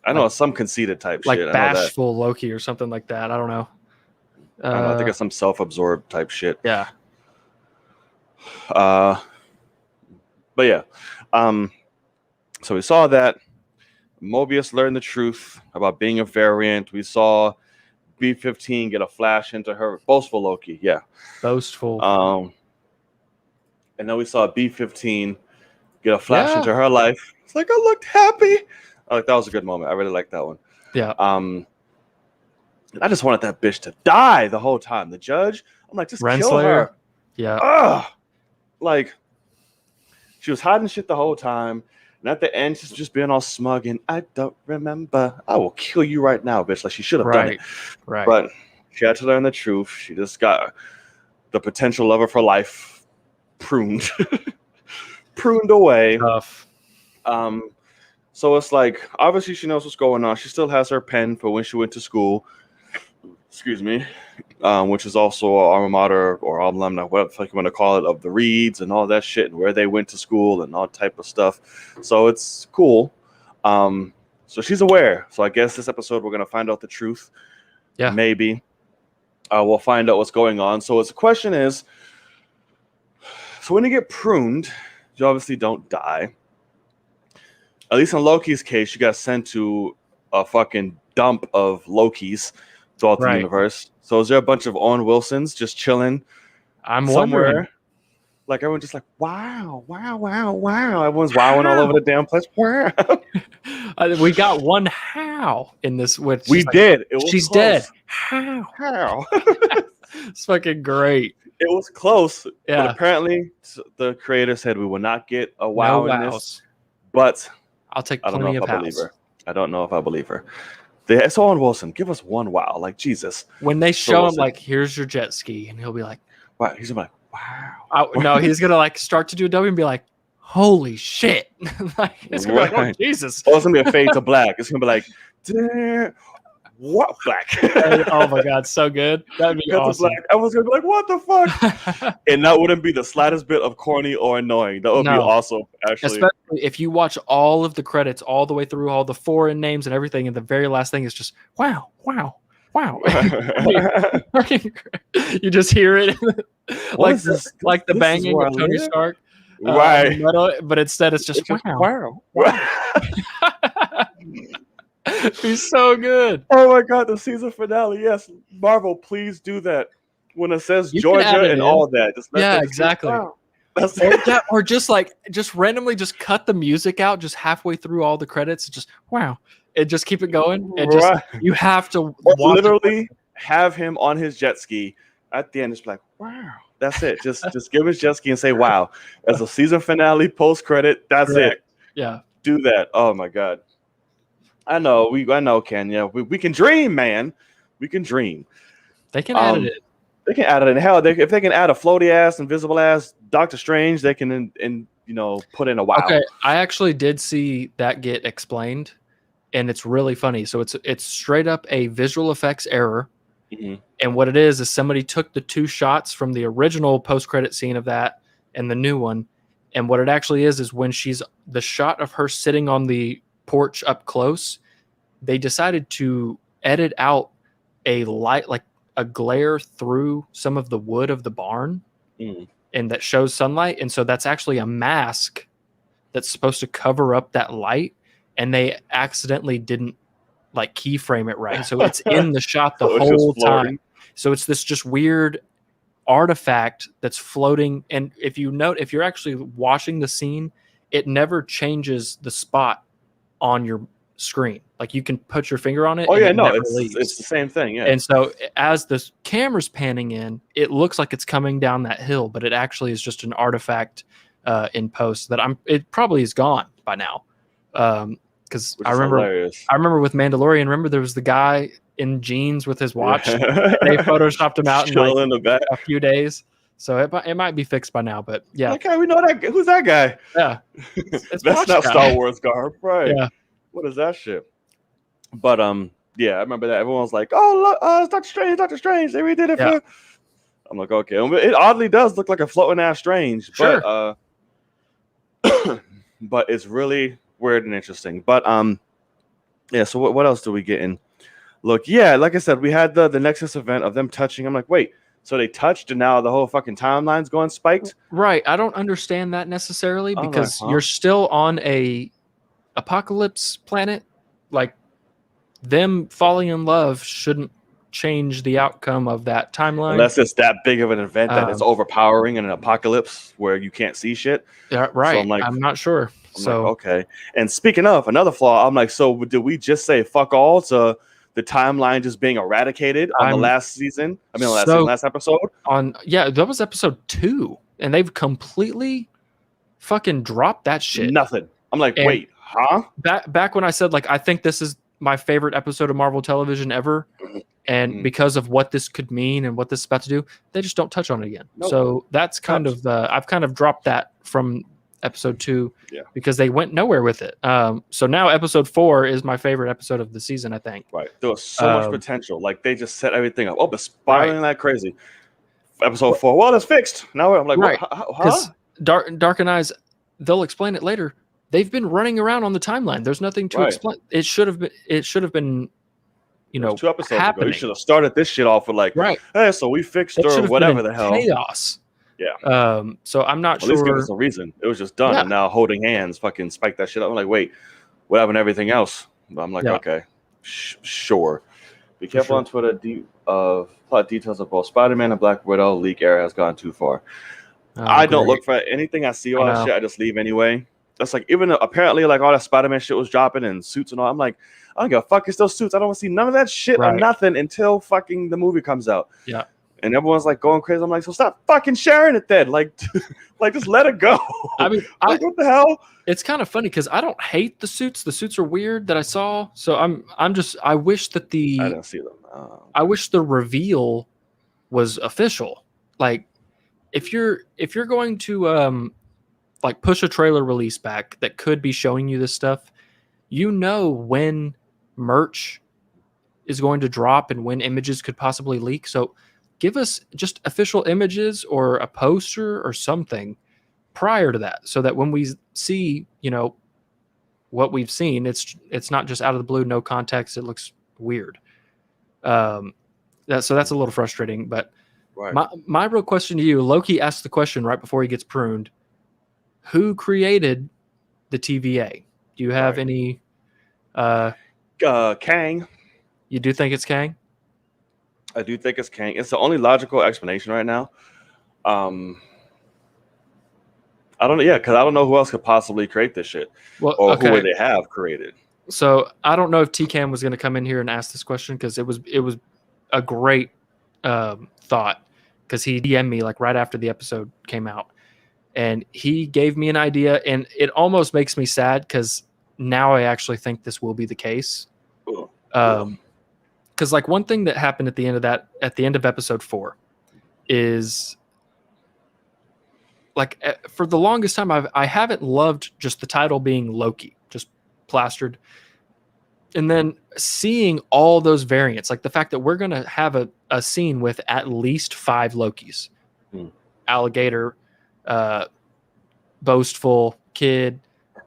I don't know, some conceited type like shit. Bashful Loki or something like that. I don't know. I don't know. I think it's some self-absorbed type shit. Yeah. But yeah. So we saw that Mobius learned the truth about being a variant. We saw B-15 get a flash into her boastful Loki. Yeah. Boastful. And then we saw B-15 get a flash Yeah. into her life. It's like, I looked happy. Like, that was a good moment. I really liked that one. Yeah. And I just wanted that bitch to die the whole time. The judge, I'm like, just kill her. Yeah. Ugh. Like, she was hiding shit the whole time. And at the end, she's just being all smug and I don't remember. I will kill you right now, bitch. Like, she should have done it. Right. But she had to learn the truth. She just got the potential love of her life pruned. Pruned away. Tough. So it's like, obviously she knows what's going on. She still has her pen for when she went to school. Excuse me. Which is also an alma mater or alumni, whatever the fuck you want to call it, of the Reeds and all that shit and where they went to school and all type of stuff. So it's cool. So she's aware. So I guess this episode we're going to find out the truth. Yeah. Maybe. We'll find out what's going on. So the question is, so when you get pruned, you obviously don't die. At least in Loki's case, you got sent to a fucking dump of Loki's throughout the universe. So is there a bunch of Owen Wilsons just chilling I'm somewhere? wondering. Like everyone's just like, wow, wow, wow, wow. Everyone's wowing all over the damn place. Wow. We got one how in this. Which We did. It was she's close. dead. How? It's fucking great. It was close. Yeah. But apparently the creator said we will not get a wow No in wows. this. But I'll take I don't know plenty if of I believe hows. her. I don't know if I believe her. It's Owen Wilson. Give us one wow. Like, Jesus. When they So show him, listen. like, here's your jet ski, and he'll be like, Wow. He's gonna be like, wow. no, he's gonna like start to do a W and be like, holy shit. Like, it's gonna be like, oh, Right. Jesus. Oh, it's gonna be a fade to black. It's gonna be like, damn, what black? Oh my God, so good. That'd be Cut to awesome. black. Everyone's gonna be like, what the fuck? And that wouldn't be the slightest bit of corny or annoying. That would be No. awesome, actually. Especially if you watch all of the credits all the way through, all the foreign names and everything, and the very last thing is just wow, wow, wow. You just hear it What like is this? like the This is banging where of I Tony live? Stark. Right. But instead it's just It's wow. wow. He's so good. Oh my God, the season finale. Yes, Marvel, please do that. When it says You can add Georgia it and in. all that, just let Yeah, that just be, exactly. wow. That's Or, yeah, or just randomly just cut the music out just halfway through all the credits. Just wow. And just keep it going. And just Right. you have to Or watch it. literally have him on his jet ski at the end. It's like, wow. That's it. Just give him his jet ski and say, wow. As a season finale post credit, that's Correct. it. Yeah. Do that. Oh my God. I know, Ken. Yeah, we can dream, man. We can dream. They can add it. They can add it in. Hell, if they can add a floaty ass, invisible ass Doctor Strange, they can put in a wow. Okay, I actually did see that get explained, and it's really funny. So it's straight up a visual effects error, and what it is somebody took the two shots from the original post credit scene of that and the new one, and what it actually is when she's the shot of her sitting on the porch up close, they decided to edit out a light, like a glare through some of the wood of the barn, and that shows sunlight, and so that's actually a mask that's supposed to cover up that light, and they accidentally didn't like keyframe it right, so it's in the shot the whole time. So it's this just weird artifact that's floating, and if you're actually watching the scene, it never changes the spot on your screen. Like you can put your finger on it. Oh yeah, no, never it's leaves. the same thing. Yeah. And so as the camera's panning in, it looks like it's coming down that hill, but it actually is just an artifact in post that it probably is gone by now. Because I remember with Mandalorian, remember there was the guy in jeans with his watch. They photoshopped him out in like in the back. a few days. So it might be fixed by now, but yeah. Okay, we know that. Who's that guy? Yeah. It's That's not guy. Star Wars garb, right? Yeah. What is that shit? But yeah, I remember that. Everyone was like, "Oh, look, it's Doctor Strange. They redid it for." I'm like, okay. It oddly does look like a floating ass Strange, Sure. But it's really weird and interesting. But yeah. So what else do we get in Look, yeah, like I said, we had the Nexus event of them touching. I'm like, wait, so they touched and now the whole fucking timeline's going spiked? Right. I don't understand that necessarily I'm like, because huh? you're still on a apocalypse planet. Like them falling in love shouldn't change the outcome of that timeline. Unless it's that big of an event that it's Um, overpowering in an apocalypse where you can't see shit. Yeah, So right. I'm like, I'm not sure. So okay. And speaking of another flaw, I'm like, so did we just say fuck all to the timeline just being eradicated on the I'm last season? I mean, so last episode. that was episode 2, and they've completely fucking dropped that shit. Nothing. I'm like, And wait, huh? back when I said like I think this is my favorite episode of Marvel television ever, and because of what this could mean and what this is about to do, they just don't touch on it again. Nope. So that's kind of I've kind of dropped that from episode 2 because they went nowhere with it. So now episode 4 is my favorite episode of the season, I think. Right. There was so much potential. Like they just set everything up. Oh, but spiraling like crazy. Episode 4. Well, it's fixed. Now I'm like, right. What? Because Dark and Eyes, they'll explain it later. They've been running around on the timeline. There's nothing to explain. It should have been, 2 episodes happening. ago. You should have started this shit off with like, hey, so we fixed or whatever the hell. Chaos. Yeah. So I'm not sure. At least give us a reason. It was just done, and now holding hands, fucking spike that shit up. I'm like, wait, what happened to everything else? But I'm like, okay, sure. Be careful on Twitter. Plot details of both Spider-Man and Black Widow leak era has gone too far. I don't look for anything I see all that shit. I just leave anyway. That's like even apparently like all that Spider-Man shit was dropping and suits and all. I'm like, I don't give a fuck. It's those suits. I don't want to see none of that shit or nothing until fucking the movie comes out. Yeah. And everyone's like going crazy. I'm like, so stop fucking sharing it then. Like just let it go. I mean, what the hell? It's kind of funny because I don't hate the suits. The suits are weird that I saw. So I wish that I don't see them. I wish the reveal was official. Like if you're going to like push a trailer release back that could be showing you this stuff, when merch is going to drop and when images could possibly leak. So give us just official images or a poster or something prior to that, so that when we see, what we've seen, it's not just out of the blue, no context. It looks weird. So that's a little frustrating. But my real question to you, Loki asked the question right before he gets pruned: who created the TVA? Do you have any? Kang. You do think it's Kang? I do think it's Kang. It's the only logical explanation right now. I don't know. Yeah, because I don't know who else could possibly create this shit, or who they have created. So I don't know if TCAM was going to come in here and ask this question because it was a great thought, because he DM'd me like right after the episode came out, and he gave me an idea, and it almost makes me sad because now I actually think this will be the case. Because like one thing that happened at the end of episode 4 is like for the longest time I haven't loved just the title being Loki, just plastered, and then seeing all those variants, like the fact that we're gonna have a scene with at least 5 Lokis, alligator, boastful, kid,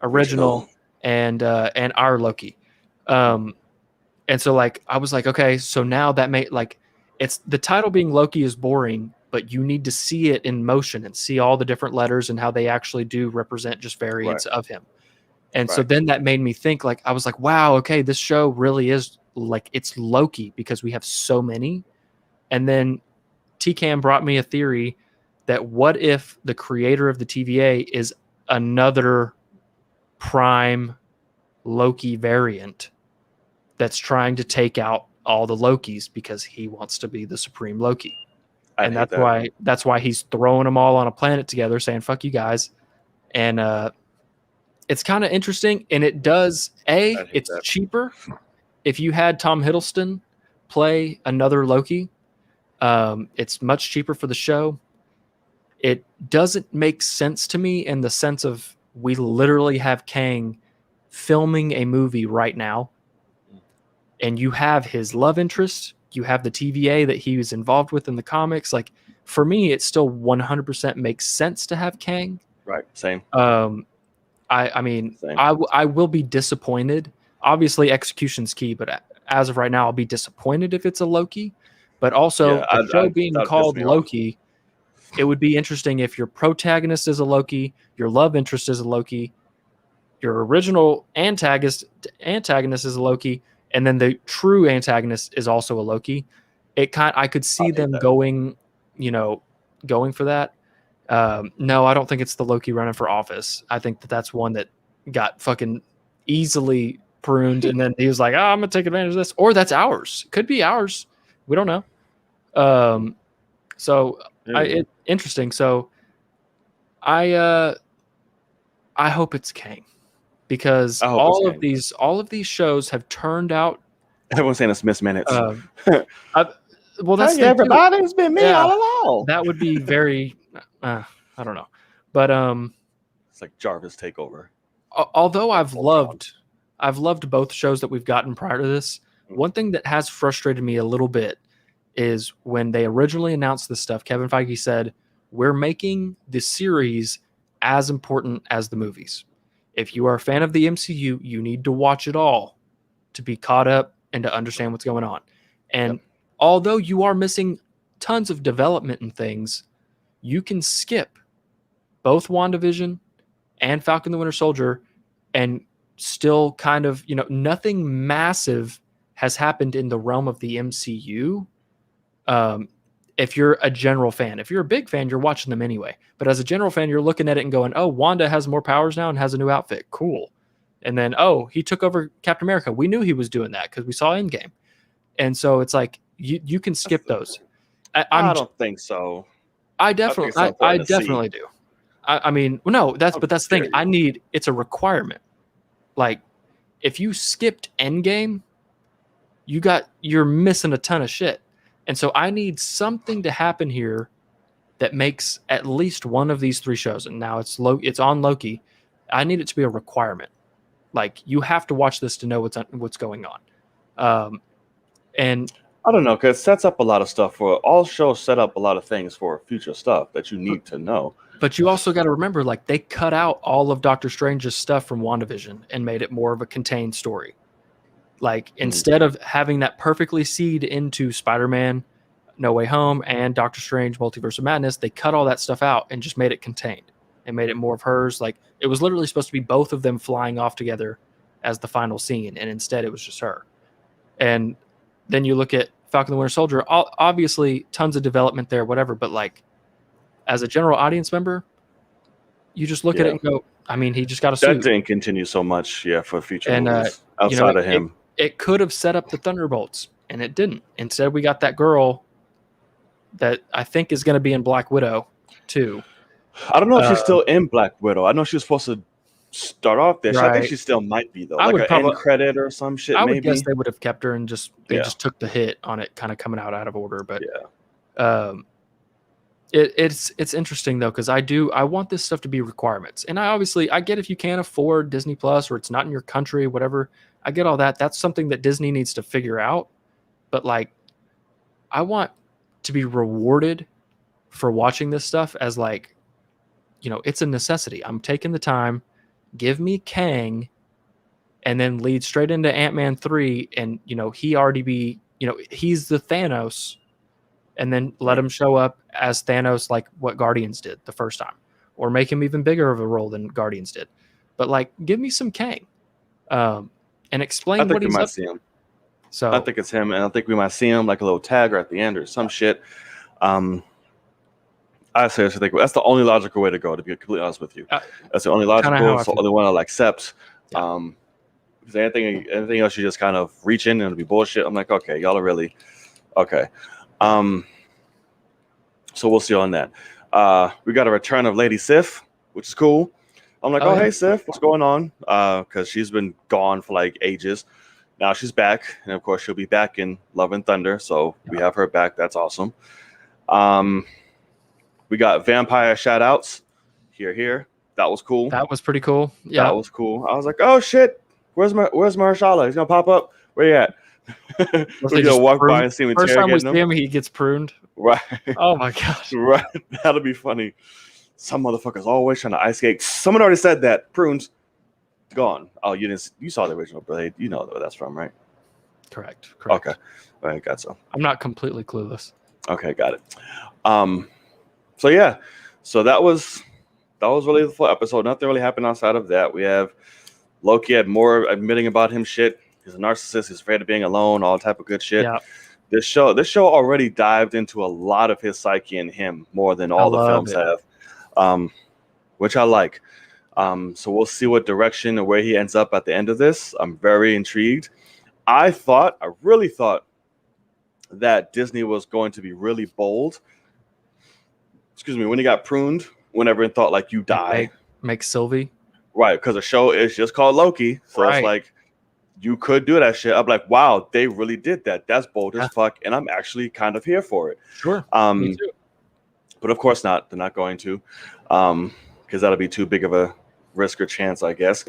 original, and our Loki. And so like I was like, okay, so now that it's the title being Loki is boring, but you need to see it in motion and see all the different letters and how they actually do represent just variants of him. And so then that made me think, like, I was like, wow, okay, this show really is like, it's Loki because we have so many. And then TCAM brought me a theory that what if the creator of the TVA is another prime Loki variant that's trying to take out all the Lokis because he wants to be the supreme Loki. And that's why he's throwing them all on a planet together saying, fuck you guys. And it's kind of interesting. And it does, it's cheaper. If you had Tom Hiddleston play another Loki, it's much cheaper for the show. It doesn't make sense to me in the sense of we literally have Kang filming a movie right now, and you have his love interest, you have the TVA that he was involved with in the comics. Like, for me, it still 100% makes sense to have Kang. Right. Same. I mean, I will be disappointed. Obviously, execution's key, but as of right now, I'll be disappointed if it's a Loki. But also, Yeah, the show being that'd piss called me off. Loki, it would be interesting if your protagonist is a Loki, your love interest is a Loki, your original antagonist is a Loki, and then the true antagonist is also a Loki. I could see I'd hate them that. going for that. No, I don't think it's the Loki running for office. I think that's one that got fucking easily pruned, and then he was like, I'm gonna take advantage of this, or that's ours. Could be ours. We don't know. So interesting. So I hope it's Kang, because I hope it's Kang. all of these shows have turned out. Everyone's saying it's Miss Minutes. Well, that's Hey, everybody, it's been me all along. That would be very. I don't know, but it's like Jarvis takeover. Although I've loved both shows that we've gotten prior to this. One thing that has frustrated me a little bit is when they originally announced this stuff, Kevin Feige said, we're making the series as important as the movies. If you are a fan of the MCU, you need to watch it all to be caught up and to understand what's going on. And although you are missing tons of development and things, you can skip both WandaVision and Falcon the Winter Soldier and still kind of, nothing massive has happened in the realm of the MCU. If you're a general fan, if you're a big fan, you're watching them anyway. But as a general fan, you're looking at it and going, oh, Wanda has more powers now and has a new outfit. Cool. And then, oh, he took over Captain America. We knew he was doing that because we saw Endgame. And so it's like, you can skip those. I don't think so. I definitely do. I mean, no, that's the thing. It's a requirement. Like, if you skipped Endgame, you're missing a ton of shit. And so I need something to happen here that makes at least one of these three shows. And now it's on Loki. I need it to be a requirement. Like, you have to watch this to know what's going on. And I don't know, because it sets up a lot of stuff for all shows. Set up a lot of things for future stuff that you need to know. But you also got to remember, like, they cut out all of Doctor Strange's stuff from WandaVision and made it more of a contained story. Like, instead of having that perfectly seed into Spider-Man, No Way Home, and Doctor Strange, Multiverse of Madness, they cut all that stuff out and just made it contained and made it more of hers. Like, it was literally supposed to be both of them flying off together as the final scene, and instead it was just her. And then you look at Falcon the Winter Soldier, obviously tons of development there, whatever, but like, as a general audience member, you just look at it and go, I mean, he just got a suit. That didn't continue so much, for future movies outside of him. It could have set up the Thunderbolts, and it didn't. Instead, we got that girl that I think is going to be in Black Widow, too. I don't know if she's still in Black Widow. I know she was supposed to start off there. Right. I think she still might be, though. Like an end credit or some shit, I would maybe. guess they would have kept her and just took the hit on it kind of coming out of order. But it's interesting, though, because I want this stuff to be requirements. And I get if you can't afford Disney Plus or it's not in your country, whatever. I get all that. That's something that Disney needs to figure out. But like, I want to be rewarded for watching this stuff as like, it's a necessity. I'm taking the time. Give me Kang, and then lead straight into Ant-Man 3, and he already be, he's the Thanos, and then let him show up as Thanos like what Guardians did the first time, or make him even bigger of a role than Guardians did. But like, give me some Kang, and explain what he's up to. So I think it's him, and I think we might see him like a little tagger at the end or some shit. I seriously think that's the only logical way to go, to be completely honest with you. That's the only logical. It's the only one I'll accept. Yeah. Because anything else, you just kind of reach in and it'll be bullshit. I'm like, okay, y'all are really okay. So we'll see on that. We got a return of Lady Sif, which is cool. I'm like, hey Sif, what's going on? Because she's been gone for like ages. Now she's back, and of course she'll be back in Love and Thunder. So we have her back. That's awesome. We got vampire shout-outs. Here. That was cool. That was pretty cool. Yeah. That was cool. I was like, oh shit, where's Mahershala? He's gonna pop up. Where you at? We're gonna walk by and see him. First time we see him, he gets pruned. Right. Oh my gosh. Right. That'll be funny. Some motherfuckers always trying to ice skate. Someone already said that. Prunes gone. Oh, you saw the original, but you know where that's from, right? Correct. Okay. All right, got so. I'm not completely clueless. Okay, got it. So yeah, so that was really the full episode. Nothing really happened outside of that. We have Loki had more admitting about him shit. He's a narcissist. He's afraid of being alone. All type of good shit. Yeah. This show already dived into a lot of his psyche and him more than all the films have, which I like. So we'll see what direction or where he ends up at the end of this. I'm very intrigued. I really thought that Disney was going to be really bold. Excuse me, when he got pruned, when everyone thought like you die. Make Sylvie. Right, because the show is just called Loki. So it's like you could do that shit. I'm like, wow, they really did that. That's bold as fuck, and I'm actually kind of here for it. Sure. Me too. But of course not. They're not going to, because that'll be too big of a risk or chance, I guess.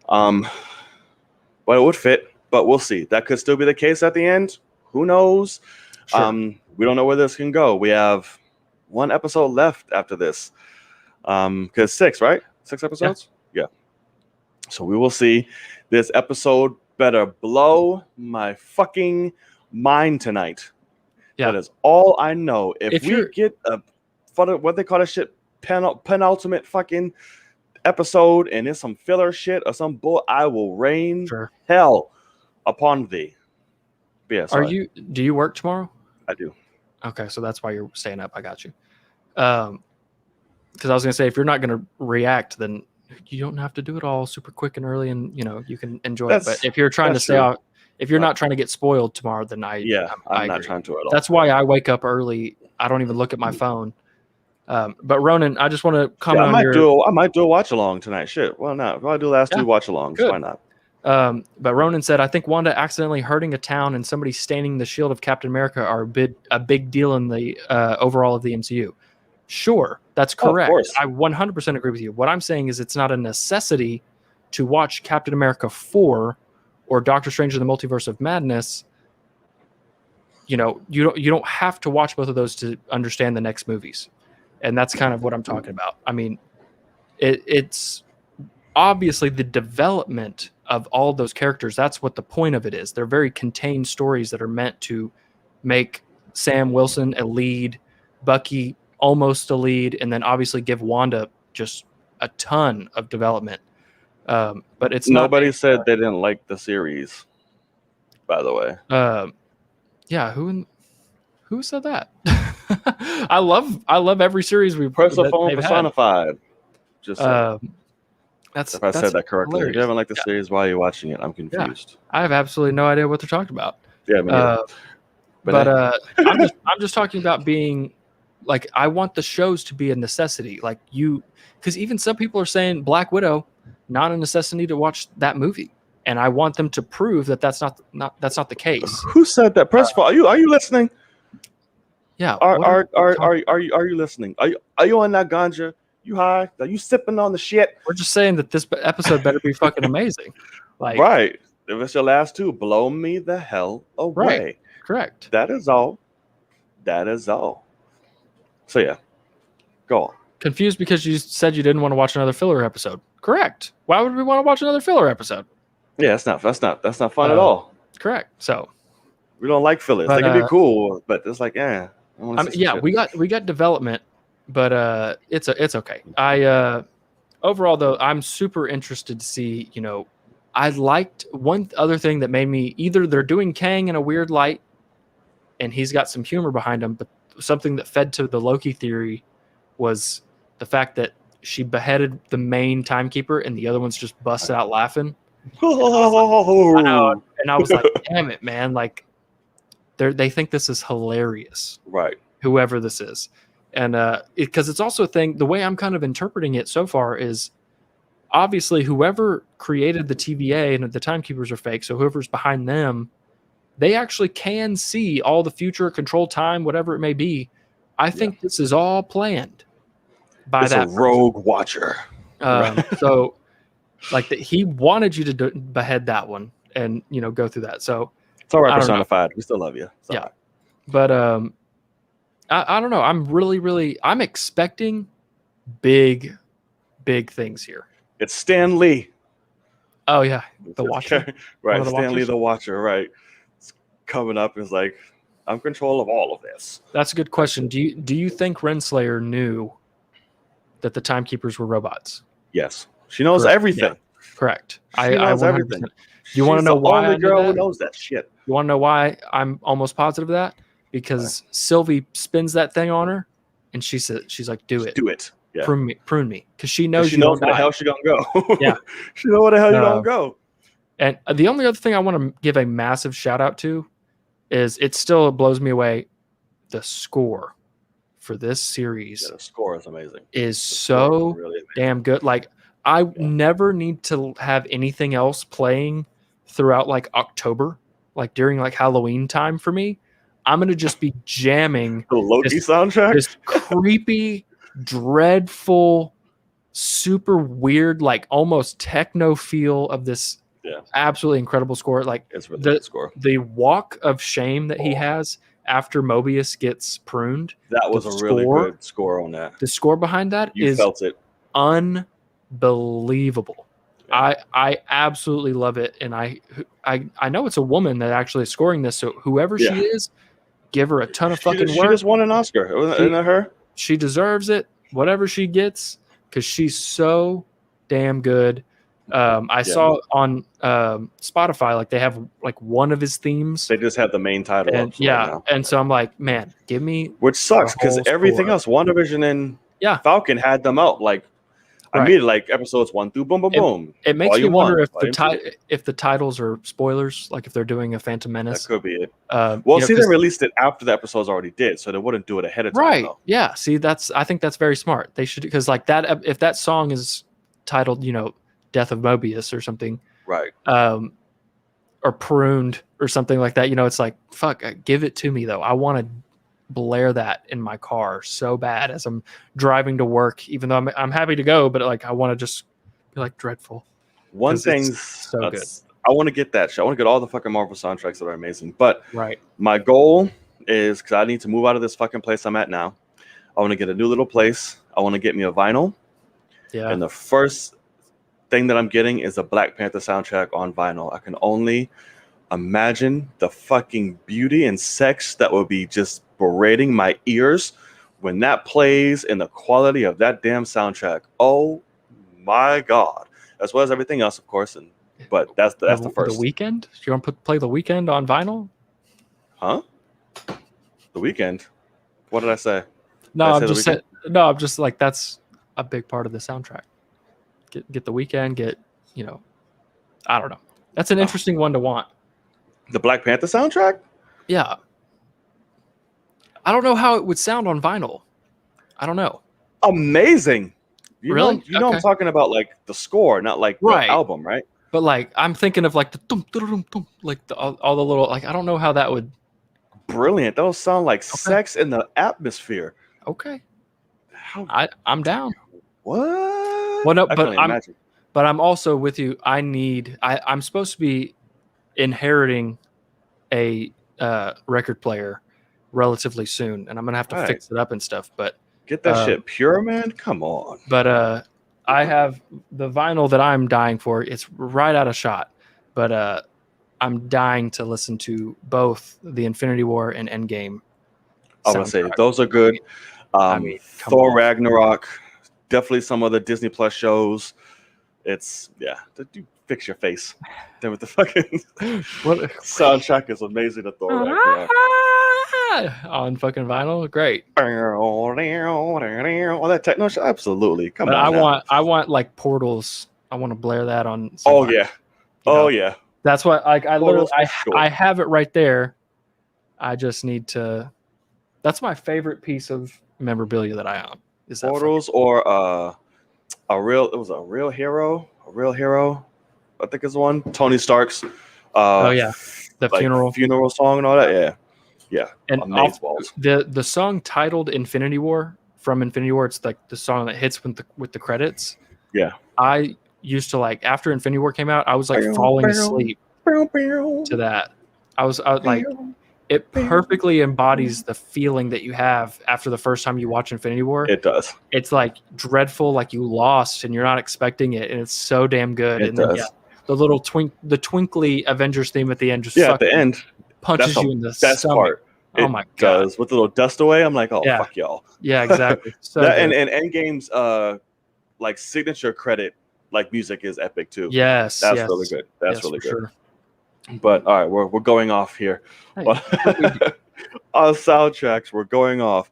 But it would fit. But we'll see. That could still be the case at the end. Who knows? Sure. We don't know where this can go. We have one episode left after this. Because 6, right? 6 episodes? Yeah. So we will see. This episode better blow my fucking mind tonight. Yeah. That is all I know. If we get what they call that shit, penultimate fucking episode, and it's some filler shit or some bull, I will rain hell upon thee. But yeah, do you work tomorrow? I do. Okay, so that's why you're staying up. I got you. Because I was gonna say, if you're not gonna react, then you don't have to do it all super quick and early, and you can enjoy it. But if you're trying to stay out, if you're not trying to get spoiled tomorrow, then I'm not trying to at all. That's why I wake up early. I don't even look at my phone. But Ronan, I just want to comment I might do a watch along tonight. Shit, why not? If I do last 2 watch alongs, why not? But Ronan said, I think Wanda accidentally hurting a town and somebody staining the shield of Captain America are a big deal in the overall of the MCU. Sure, that's correct. I 100% agree with you. What I'm saying is it's not a necessity to watch Captain America 4 or Doctor Strange in the Multiverse of Madness. You don't have to watch both of those to understand the next movies. And that's kind of what I'm talking about. I mean, it's obviously the development of all of those characters. That's what the point of it is. They're very contained stories that are meant to make Sam Wilson a lead, Bucky almost a lead, and then obviously give Wanda just a ton of development. But it's nobody said they didn't like the series, by the way. Yeah, who said that? I love every series we've Persephone personified. Just that's if I said that correctly. Hilarious. If you haven't liked the series, why are you watching it? I'm confused. Yeah. I have absolutely no idea what they're talking about. Yeah, I'm just talking about being like, I want the shows to be a necessity. Like because even some people are saying Black Widow, not a necessity to watch that movie, and I want them to prove that that's not the case. Who said that? First of all, are you listening? Yeah. Are you listening? Are you on that ganja? You high? Are you sipping on the shit? We're just saying that this episode better be fucking amazing. Like, right. If it's your last 2, blow me the hell away. Right. Correct. That is all. So yeah, go on. Confused because you said you didn't want to watch another filler episode. Correct. Why would we want to watch another filler episode? Yeah, that's not fun at all. Correct. So we don't like fillers. They can be cool, but it's like, we got development, but it's okay. Overall though, I'm super interested to see. I liked one other thing that made me either they're doing Kang in a weird light, and he's got some humor behind him, but something that fed to the Loki theory was the fact that she beheaded the main timekeeper and the other ones just busted out laughing. And I was like, damn it, man. Like, they think this is hilarious. Right. Whoever this is. And because it's also a thing, the way I'm kind of interpreting it so far is obviously whoever created the TVA and the timekeepers are fake. So whoever's behind them, they actually can see all the future, control time, whatever it may be. I think this is all planned by it's a rogue watcher. So like he wanted you to behead that one and, go through that. So it's all right, personified. We still love you. Yeah. But I don't know. I'm expecting big things here. It's Stan Lee. Oh yeah, the Watcher. Right, of the Stanley Watchers? the Watcher, right? It's coming up and is like, I'm in control of all of this. That's a good question. Do you think Renslayer knew that the Timekeepers were robots? Yes, she knows Correct. everything. Yeah, correct. She I knows 100%. everything. You want to She's know the why only I knew girl that? who knows that shit. You want to know why I'm almost positive of that? Because Sylvie spins that thing on her, and she's like, "Do Just it, do it. Yeah. prune me," because she knows She you knows don't where the die. hell she gonna go. Yeah. She know where the hell you gonna go. And the only other thing I want to give a massive shout out to is it still blows me away. The score for this series Yeah, the score is amazing. is The so score is really amazing. damn good. Like I never need to have anything else playing throughout like October, like during like Halloween time for me. I'm gonna just be jamming The Loki this soundtrack. creepy, dreadful, super weird, like almost techno feel of this absolutely incredible score. Like It's really good score. the walk of shame that he has after Mobius gets pruned. That was a really good score on that. The score behind that You is felt it. unbelievable. Yeah. I absolutely love it, and I know it's a woman that actually is scoring this. So whoever she is, give her a ton of fucking work. She just won an Oscar. Isn't it her? She deserves it. Whatever she gets, because she's so damn good. I saw on Spotify, like they have like one of his themes. They just have the main title. And, and so I'm like, man, give me. Which sucks because everything else, WandaVision and Falcon had them out. Like I mean, like episodes 1 through boom, boom, boom. It makes me wonder if the titles are spoilers, like if they're doing a Phantom Menace. That could be it. Well, see, they released it after the episodes already did, so they wouldn't do it ahead of time. Right? Though. Yeah. See, I think that's very smart. They should, because like that, if that song is titled, Death of Mobius or something, right? Or pruned or something like that. It's like, fuck, give it to me though. I want to blare that in my car so bad as I'm driving to work, even though I'm happy to go, but like I want to just be like dreadful. One thing's so good. I want to get that shit. I want to get all the fucking Marvel soundtracks that are amazing. But right, my goal is, because I need to move out of this fucking place I'm at now. I want to get a new little place. I want to get me a vinyl. Yeah. And the first thing that I'm getting is a Black Panther soundtrack on vinyl. I can only imagine the fucking beauty and sex that will be just berating my ears when that plays, and the quality of that damn soundtrack. Oh my god! As well as everything else, of course. But that's the first. The Weeknd? You want to play The Weeknd on vinyl? Huh? The Weeknd? What did I say? No, I'm just like, that's a big part of the soundtrack. Get The Weeknd. I don't know. That's an interesting one to want. The Black Panther soundtrack? Yeah. I don't know how it would sound on vinyl. I don't know. Amazing. Really? Know I'm talking about like the score, not like the album, right? But like I'm thinking of like the like all the little, like I don't know how that would. Brilliant. Those sound like sex in the atmosphere. Okay. I'm down. What? Well, no, but I'm also with you. I'm supposed to be inheriting a record player relatively soon, and I'm gonna have to fix it up and stuff. But get that shit pure, man. Come on. But I have the vinyl that I'm dying for. It's right out of shot, but I'm dying to listen to both the Infinity War and Endgame. I would say those are good. Thor Ragnarok, definitely some other Disney Plus shows. It's you fix your face. Then with the fucking soundtrack is amazing to Thor Ragnarok. On fucking vinyl, great. All that techno shit, absolutely. Come on. I want like Portals. I want to blare that on. Yeah. That's what I literally I have it right there. I just need to. That's my favorite piece of memorabilia that I own. Is that Portals or a real hero. I think is one. Tony Stark's. The funeral song and all that. Yeah. And the song titled Infinity War from Infinity War, it's like the song that hits with the credits. Yeah. I used to like, after Infinity War came out, I was like falling asleep to that. I was like, it perfectly embodies the feeling that you have after the first time you watch Infinity War. It does. It's like dreadful, like you lost and you're not expecting it, and it's so damn good. It does. the little the twinkly Avengers theme at the end just at the end, punches that's you the in the best stomach. part. Oh It my god! does with the little dust away. I'm like, oh Yeah. fuck y'all. Yeah, exactly. So That good. and Endgame's like signature credit like music is epic too. Yes, That's yes. really good. That's Yes, really for good. sure. But all right, we're going off here. Hey, But our soundtracks, we're going off.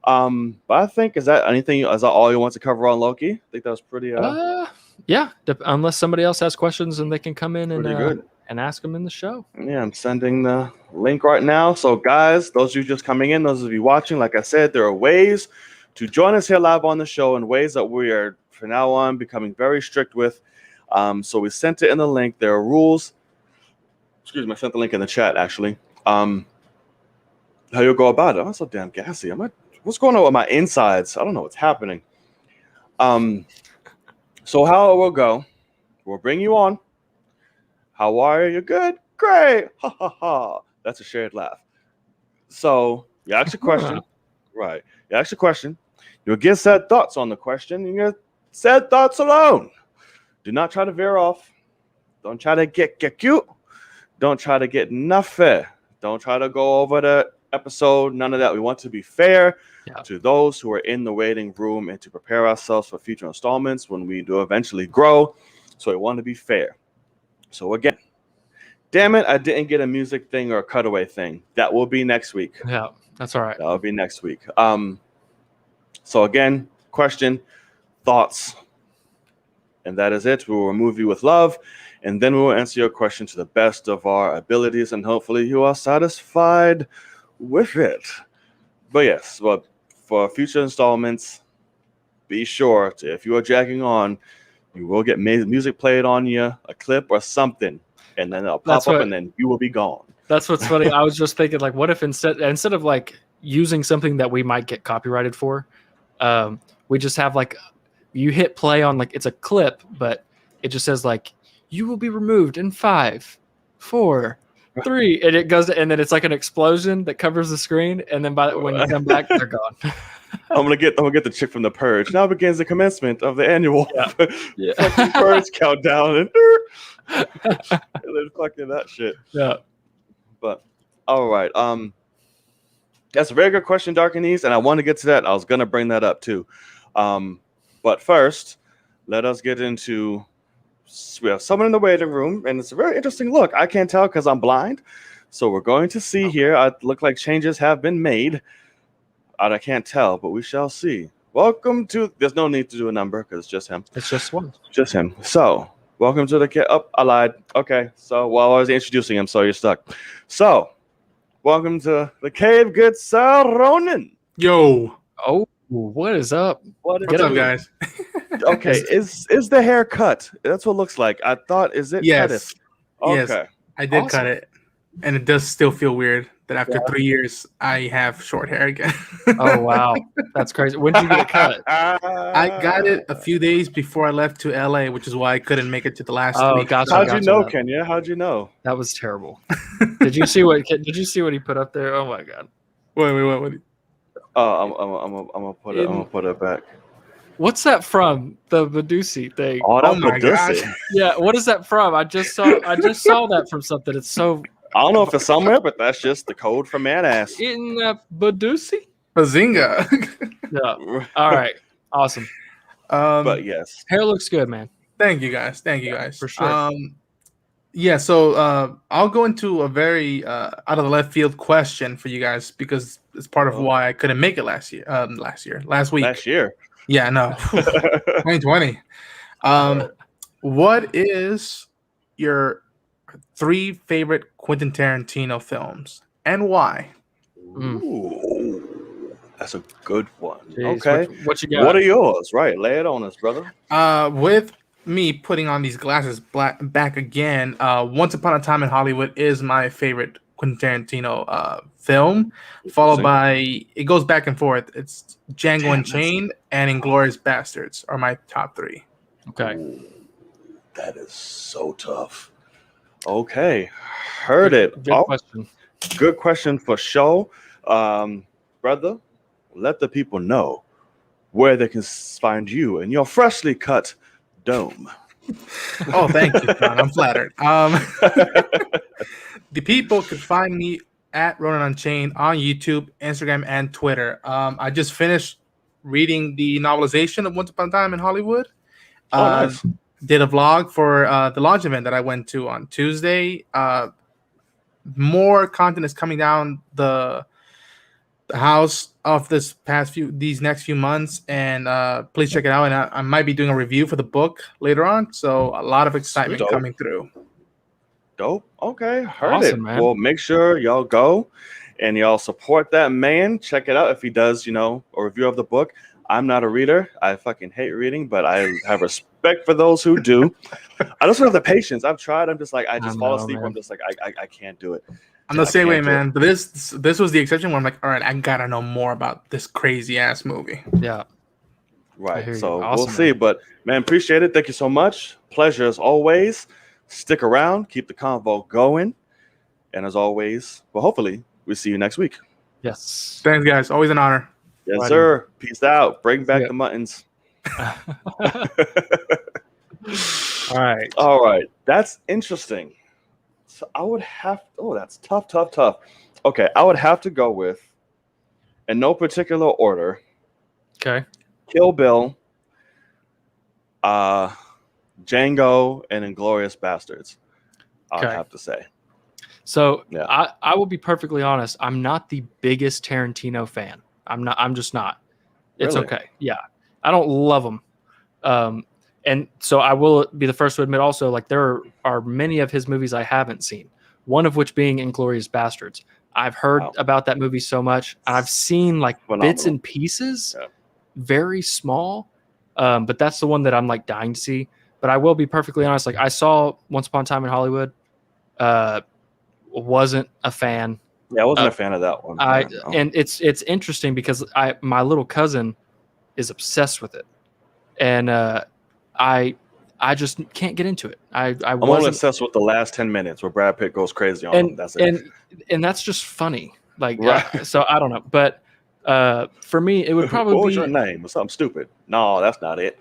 But I think is that all you want to cover on Loki? I think that was pretty yeah. Unless somebody else has questions and they can come in pretty good. and ask them in the show. Yeah, I'm sending the link right now. So guys, those of you just coming in, those of you watching, like I said, there are ways to join us here live on the show and ways that we are from now on becoming very strict with. So we sent it in the link. There are rules. Excuse me, I sent the link in the chat actually. How you go about it? I'm so damn gassy. What's going on with my insides? I don't know what's happening. So how it will go, we'll bring you on. How are you? Good? Great. Ha ha ha. That's a shared laugh. So you ask a question. Right. You ask a question. You'll get said thoughts on the question, and your said thoughts alone. Do not try to veer off. Don't try to get cute. Don't try to get nothing. Don't try to go over the episode. None of that. We want to be fair to those who are in the waiting room and to prepare ourselves for future installments when we do eventually grow. So we want to be fair. So again, damn it, I didn't get a music thing or a cutaway thing. That will be next week. Yeah, that's all right. That will be next week. So again, question, thoughts, and that is it. We will remove you with love, and then we will answer your question to the best of our abilities, and hopefully you are satisfied with it. But yes, but for future installments, be sure to, if you are dragging on, you will get music played on you, a clip or something, and then it'll pop up, and then you will be gone. That's what's funny. I was just thinking, like, what if instead of like using something that we might get copyrighted for, we just have like you hit play on like it's a clip, but it just says like you will be removed in 5, 4, 3, and it goes, and then it's like an explosion that covers the screen, and then when you come back, they're gone. I'm gonna get the chick from The Purge. Now begins the commencement of the annual Purge countdown, and then fucking that shit. Yeah. But all right, that's a very good question, Darkenese, and I want to get to that. I was gonna bring that up too, but first, let us get into. We have someone in the waiting room, and it's a very interesting look. I can't tell because I'm blind, so we're going to see here. I look like changes have been made. I can't tell, but we shall see. Welcome to. There's no need to do a number because it's just him. It's just one. Just him. So, welcome to the. I lied. Okay. So, while I was introducing him, so you're stuck. So, welcome to the cave. Good Sir Ronan. Yo. Oh, what is up? What's up, guys? Okay. Is the hair cut? That's what it looks like. I thought. Is it? Yes. Okay. Yes. I did cut it, and it does still feel weird that after 3 years I have short hair again. Oh wow, that's crazy. When did you get it cut? I got it a few days before I left to LA, which is why I couldn't make it to the last week. Gotcha. How'd you know, Kenya? How'd you know? That was terrible. Did you see what he put up there? Oh my god. Wait. I'm gonna put it back. What's that from? The Medusi thing. Oh my gosh. Yeah, what is that from? I just saw that from something. It's so. I don't know if it's somewhere, but that's just the code for man ass. In Medusi. Bazinga. Yeah. All right. Awesome. But yes, hair looks good, man. Thank you guys. For sure. Yeah, so I'll go into a very out of the left field question for you guys because it's part of why I couldn't make it last week. Last year. Yeah, no. 2020. What is your 3 favorite Quentin Tarantino films and why? Ooh, that's a good one. Jeez, okay. What you got? What are yours? Right. Lay it on us, brother. With me putting on these glasses back again, Once Upon a Time in Hollywood is my favorite Quentin Tarantino film, followed by, it goes back and forth. It's Django Unchained and Inglourious Bastards are my top 3. Okay. Ooh, that is so tough. Okay. Heard it. Good question. Good question for show. Brother, let the people know where they can find you in your freshly cut dome. Oh, thank you, John. I'm flattered. The people could find me at Ronan Unchained on YouTube, Instagram, and Twitter. I just finished reading the novelization of Once Upon a Time in Hollywood. Oh, nice. Did a vlog for the launch event that I went to on Tuesday. More content is coming down the house of these next few months, and please check it out. And I might be doing a review for the book later on, so a lot of excitement Dope. coming through. Dope. Okay, heard Awesome, it. man. Well, make sure y'all go and y'all support that man. Check it out if he does, a review of the book. I'm not a reader. I fucking hate reading, but I have respect for those who do. I just don't have the patience. I've tried. I'm just like, I just fall asleep. Man. I'm just like, I can't do it. I'm the same way, man. But this was the exception where I'm like, all right, I gotta know more about this crazy ass movie. Yeah. Right. So Awesome, we'll see. man. But man, appreciate it. Thank you so much. Pleasure as always. Stick around. Keep the convo going. And as always, well, hopefully we see you next week. Yes. Thanks, guys. Always an honor. Yes, Righty. sir. Peace out. Bring back Yep. the muttons. All right. All right. That's interesting. So I would have, that's tough. Okay. I would have to go with, in no particular order, Okay. Kill Bill, Django, and Inglourious Bastards. I'd Okay. have to say. So Yeah. I will be perfectly honest. I'm not the biggest Tarantino fan. I'm just not. It's Really? okay. Yeah. I don't love him. And so I will be the first to admit also, like, there are many of his movies I haven't seen, one of which being Inglourious Bastards. I've heard Wow. about that movie so much, and I've seen like Phenomenal. bits and pieces, Yeah. very small. But that's the one that I'm like dying to see. But I will be perfectly honest. Like, I saw Once Upon a Time in Hollywood. Wasn't a fan. Yeah, I wasn't a fan of that one. And it's interesting because my little cousin is obsessed with it, and I just can't get into it. I'm only wasn't, obsessed with the last 10 minutes where Brad Pitt goes crazy on him. That's it. and that's just funny. Like, Right. so I don't know, but for me, it would probably what was be your name? Something stupid. No, that's not it.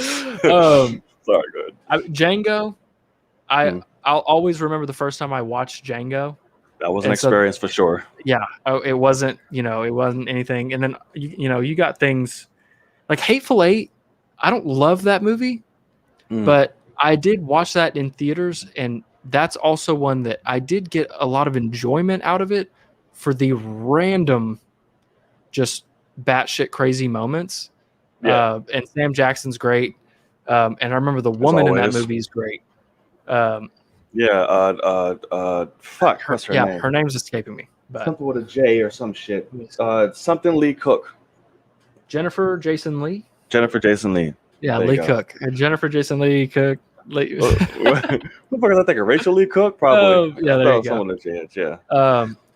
Sorry, good. Django. I'll always remember the first time I watched Django. That was an And so- experience for sure. Yeah. Oh, it wasn't anything. And then you got things like Hateful Eight. I don't love that movie, but I did watch that in theaters, and that's also one that I did get a lot of enjoyment out of it for the random, just batshit crazy moments. Yeah. And Sam Jackson's great. And I remember the woman in that always. movie is great. Fuck, what's her name? Her name's escaping me. But Something with a J or some shit. Something Lee Cook. Jennifer Jason Lee. Jennifer Jason Lee. Yeah, There you Lee go. Cook. And Jennifer Jason Lee Cook. What the fuck is I thinking? Rachel Lee Cook? Probably. Oh, yeah, there you go. Someone with a J, yeah.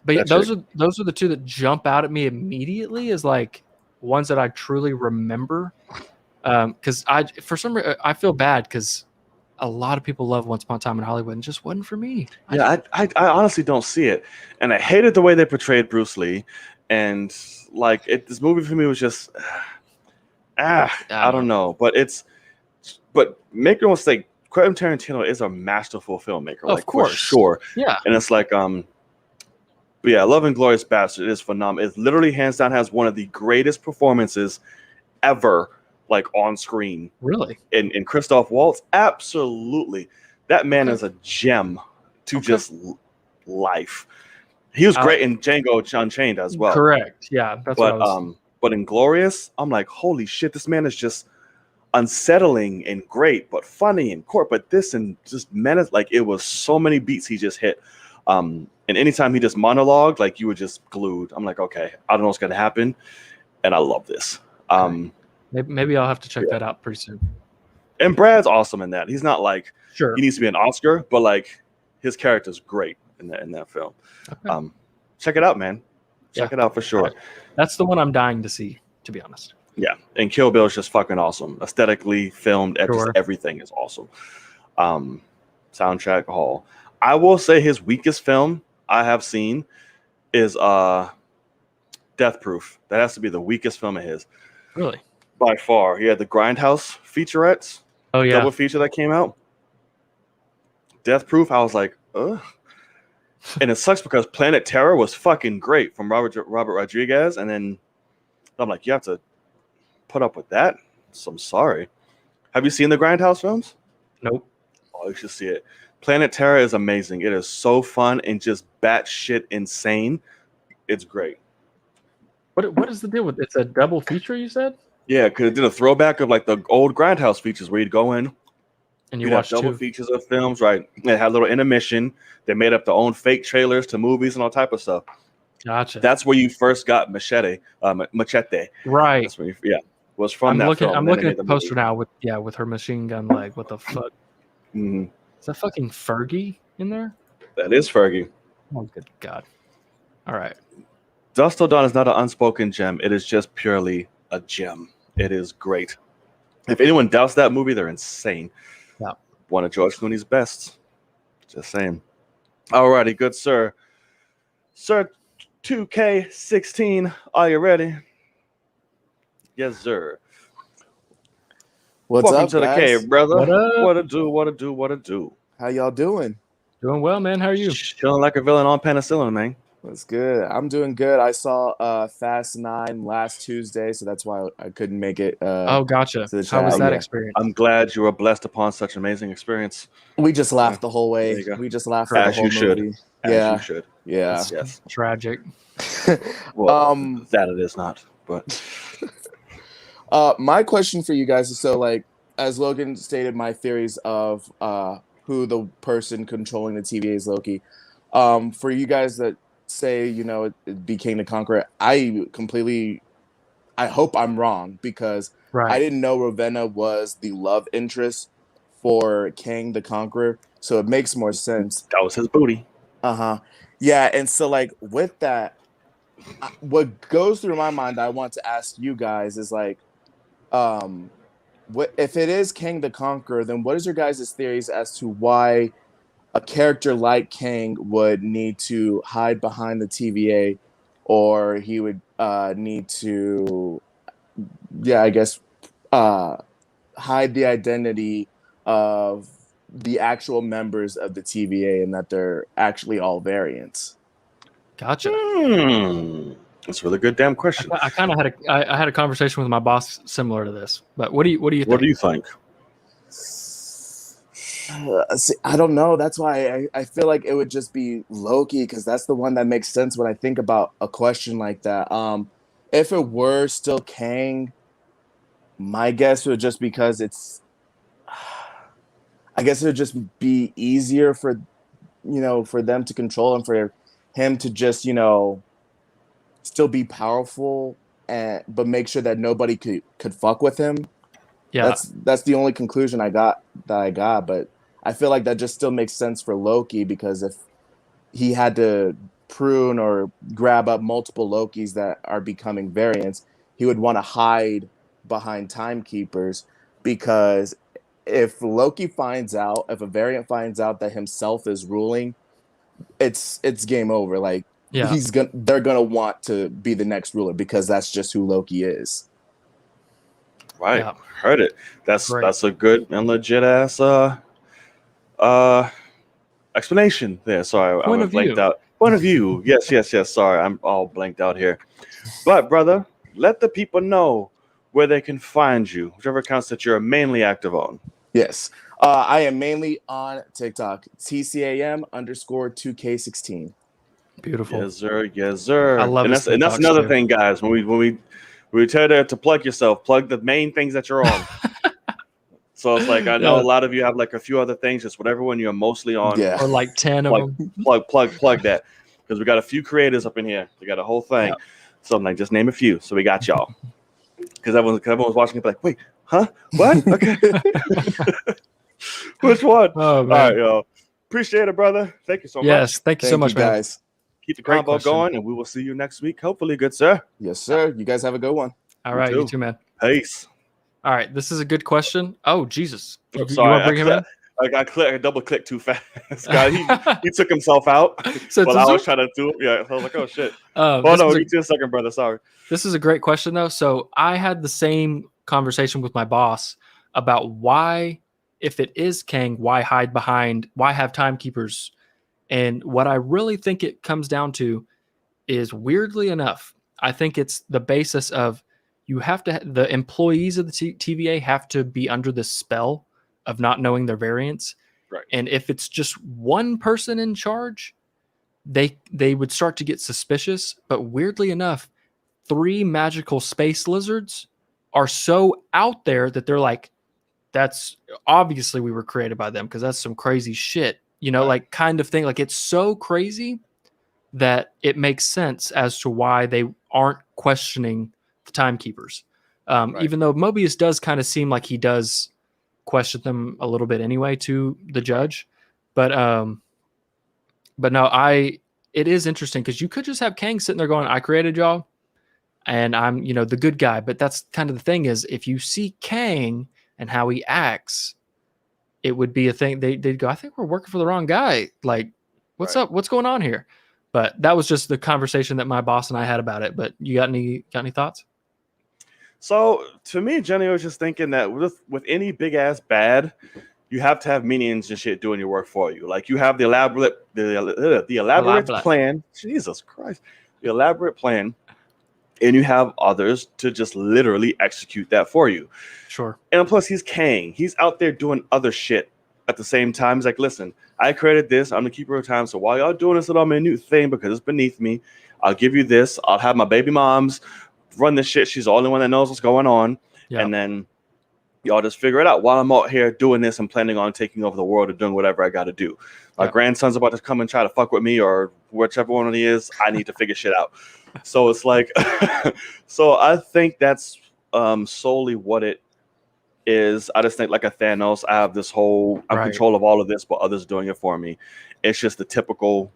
But yeah, That those are the two that jump out at me immediately as like ones that I truly remember. Because for some reason I feel bad because a lot of people love Once Upon a Time in Hollywood and it just wasn't for me. Yeah, I honestly don't see it, and I hated the way they portrayed Bruce Lee, and like this movie for me was just I don't know, but make no mistake, Quentin Tarantino is a masterful filmmaker, Of course. for sure. Yeah, And it's like but yeah, Love and Glorious Bastard is phenomenal. It literally hands down has one of the greatest performances ever, like on screen. really. In Christoph Waltz, absolutely. That man is a gem to just life. He was great in Django Unchained as well. Correct. Yeah, that's what I But was. but in Glorious, I'm like, holy shit, this man is just unsettling and great, but funny and court. But this and just menace, like it was so many beats he just hit. And anytime he just monologued, like you were just glued. I'm like, okay, I don't know what's gonna happen, and I love this. Maybe I'll have to check that out pretty soon. And Brad's awesome in that. He's not like Sure. he needs to be an Oscar, but like his character's great in that film. Okay. Check it out, man. Check it out for sure. That's the one I'm dying to see, to be honest. Yeah, and Kill Bill is just fucking awesome. Aesthetically filmed, just Sure. everything is awesome. Soundtrack, all. I will say his weakest film I have seen is Death Proof. That has to be the weakest film of his. Really? by far. He had the Grindhouse featurettes, Oh yeah. double feature that came out. Death Proof, I was like, ugh. And it sucks because Planet Terror was fucking great from Robert Rodriguez, and then I'm like, you have to put up with that? So I'm sorry. Have you seen the Grindhouse films? Nope. Oh, you should see it. Planet Terror is amazing. It is so fun and just batshit insane. It's great. What is the deal with it's a double feature? You said? Yeah, because it did a throwback of like the old Grindhouse features where you'd go in, And you you'd have watched double two. features of films, right? They had a little intermission. They made up their own fake trailers to movies and all type of stuff. Gotcha. That's where you first got Machete. Right. That's where was from I'm that looking. film. I'm and then looking they at made the poster now with her machine gun leg. What the fuck? Mhm. Is that fucking Fergie in there? That is Fergie. Oh good god! All right. Dust Till Dawn is not an unspoken gem. It is just purely a gem. It is great. If anyone doubts that movie, they're insane. Yeah. One of George Clooney's best. Just saying. Alrighty, good sir. Sir 2K16, are you ready? Yes, sir. What's Welcome up, to the guys? cave, brother. What up? What to do, what to do, what to do. How y'all doing? Doing well, man. How are you? Chilling like a villain on penicillin, man. That's good. I'm doing good. I saw Fast 9 last Tuesday, so that's why I couldn't make it. Oh, gotcha. to the How was chat, that yeah. experience? I'm glad you were blessed upon such amazing experience. We just laughed the whole There way. you go. We just laughed for the As whole you should. movie. As Yeah, you should. yeah. That's Yes. tragic. Well, that it is not. But My question for you guys is so, as Logan stated, my theories of who the person controlling the TVA is Loki. For you guys that say, it be King the Conqueror, I hope I'm wrong because Right. I didn't know Ravenna was the love interest for King the Conqueror, so it makes more sense. that was his booty. Yeah, and so with that, what goes through my mind I want to ask you guys is what if it is King the Conqueror, then what is your guys' theories as to why a character like Kang would need to hide behind the TVA, or he would need to, hide the identity of the actual members of the TVA and that they're actually all variants? Gotcha. That's a really good damn question. I kind of had a conversation with my boss similar to this. But what do you think? What do you think? See, I don't know. That's why I feel like it would just be Loki, because that's the one that makes sense when I think about a question like that. If it were still Kang, my guess would just because I guess it would just be easier for them to control and for him to just still be powerful but make sure that nobody could fuck with him. Yeah. That's the only conclusion I got, but I feel like that just still makes sense for Loki, because if he had to prune or grab up multiple Lokis that are becoming variants, he would want to hide behind timekeepers, because if Loki finds out, if a variant finds out that himself is ruling, it's game over. Yeah. They're gonna want to be the next ruler, because that's just who Loki is. Right. Yeah. Heard it. That's Great. a good and legit ass explanation there. Sorry, Point I of blanked view. out. Point of view. Yes. Sorry, I'm all blanked out here. But brother, let the people know where they can find you, whichever accounts that you're mainly active on. Yes. I am mainly on TikTok, TCAM_2K16. Beautiful. Yes, sir. Yes, sir. I love and his that's TikToks, another too. thing, guys. When we tell you to plug yourself, plug the main things that you're on. So it's like I know Yeah. a lot of you have like a few other things, just whatever one you're mostly on. Yeah. Or like 10 of Plug, them. plug that, because we got a few creators up in here. We got a whole thing. Yeah. So I'm like, just name a few. So we got y'all. Because everyone was watching it, like, wait, huh? What? Okay. Which one? Oh, All man. right, y'all. Appreciate it, brother. Thank you so much. Yes. Thank you so Thank much, you, man. guys. Keep the Great combo question. going, and we will see you next week. Hopefully, good sir. Yes, sir. You guys have a good one. All right. You too. too, man. Peace. All right. This is a good question. Oh, Jesus. You Sorry, want to bring him in? I double clicked too fast. God, he took himself out So while this I is was trying to do it. Yeah, I was like, oh shit. a- Oh this no, is a- give me a second, brother. Sorry. This is a great question, though. So I had the same conversation with my boss about why, if it is Kang, why have timekeepers? And what I really think it comes down to is, weirdly enough, I think it's the basis of the employees of the TVA have to be under the spell of not knowing their variants. Right. And if it's just one person in charge, they would start to get suspicious. But weirdly enough, 3 magical space lizards are so out there that they're like, that's obviously we were created by them because that's some crazy shit, like kind of thing. Like, it's so crazy that it makes sense as to why they aren't questioning the timekeepers. Even though Mobius does kind of seem like he does question them a little bit anyway to the judge. But no, it is interesting because you could just have Kang sitting there going, I created y'all and I'm, the good guy. But that's kind of the thing is, if you see Kang and how he acts, it would be a thing. They'd go, I think we're working for the wrong guy. Like, what's up? What's going on here? But that was just the conversation that my boss and I had about it. But you got any thoughts? So to me, Jenny was just thinking that with any big ass bad, you have to have minions and shit doing your work for you. Like, you have the elaborate plan. Jesus Christ, the elaborate plan, and you have others to just literally execute that for you. Sure. And plus, he's Kang. He's out there doing other shit at the same time. He's like, listen, I created this. I'm the keeper of time. So while y'all doing this little minute thing because it's beneath me, I'll give you this. I'll have my baby moms run this shit. She's the only one that knows what's going on. Yep. And then y'all just figure it out while I'm out here doing this and planning on taking over the world or doing whatever I got to do. My grandson's about to come and try to fuck with me, or whichever one he is. I need to figure shit out. So it's like, so I think that's solely what it is. I just think like a Thanos, I have this whole, I'm control of all of this, but others doing it for me. It's just the typical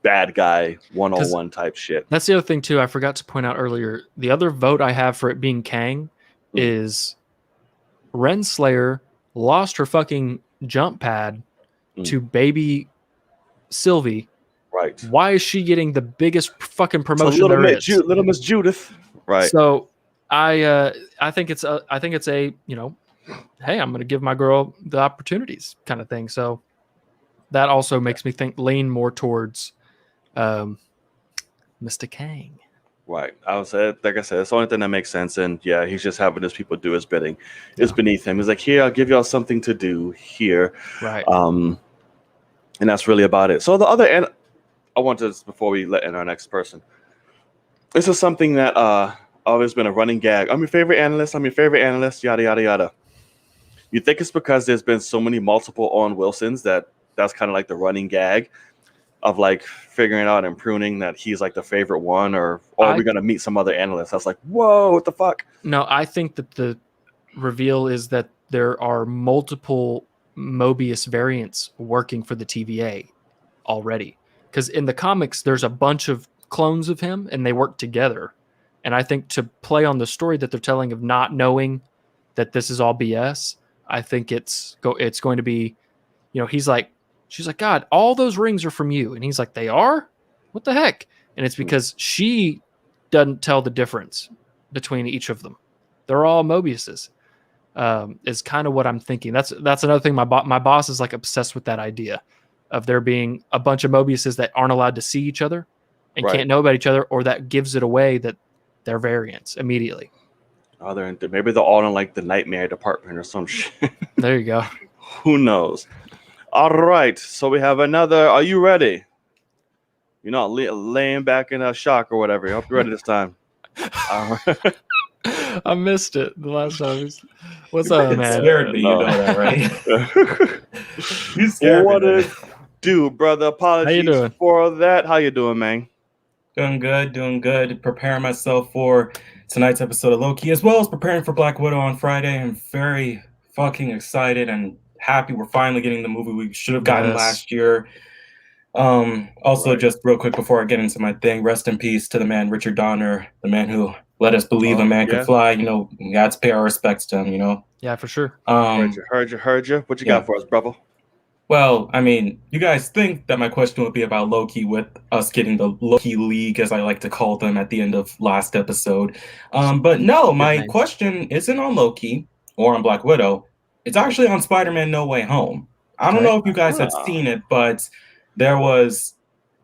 bad guy 101 type shit. That's the other thing too. I forgot to point out earlier. The other vote I have for it being Kang is Renslayer lost her fucking jump pad to baby Sylvie. Right. Why is she getting the biggest fucking promotion there is? Little Miss Judith. Right. So I think it's a hey, I'm going to give my girl the opportunities kind of thing. So that also makes me lean more towards Mr. Kang. Right. I was like I said, it's the only thing that makes sense. And yeah, he's just having his people do his bidding. It's beneath him. He's like, here, I'll give y'all something to do here. Right. And that's really about it. So the other end, I want to, before we let in our next person, this is something that always been a running gag. I'm your favorite analyst, yada, yada, yada. You think it's because there's been so many multiple Owen Wilsons that's kind of like the running gag of like figuring out and pruning that he's like the favorite one, or are we going to meet some other analysts? I was like, whoa, what the fuck? No, I think that the reveal is that there are multiple Mobius variants working for the TVA already. Because in the comics, there's a bunch of clones of him and they work together. And I think to play on the story that they're telling of not knowing that this is all BS, I think it's going to be, she's like, God, all those rings are from you. And he's like, they are? What the heck? And it's because she doesn't tell the difference between each of them. They're all Mobiuses. Is kind of what I'm thinking. That's another thing. My boss is like obsessed with that idea of there being a bunch of Mobiuses that aren't allowed to see each other and can't know about each other, or that gives it away that they're variants immediately. Oh, maybe they're all in like the nightmare department or some shit. There you go. Who knows? All right, so we have another. Are you ready? You're not laying back in a shock or whatever. I hope you're ready this time. I missed it the last time. What's up, man? Scared me, you know that, right? You scared what me. it do, brother? Apologies for that. How you doing, man? Doing good. Preparing myself for tonight's episode of Loki, as well as preparing for Black Widow on Friday. I'm very fucking excited and happy we're finally getting the movie we should have gotten last year. Just real quick before I get into my thing, rest in peace to the man Richard Donner, the man who let us believe a man could fly. We got to pay our respects to him. Yeah, for sure. Heard you. What you got for us, brother? Well, I mean, you guys think that my question would be about Loki with us getting the Loki League, as I like to call them, at the end of last episode. But no, Good my names. question isn't on Loki or on Black Widow. It's actually on Spider-Man No Way Home. I don't Okay. know if you guys have Ah. seen it, but there was,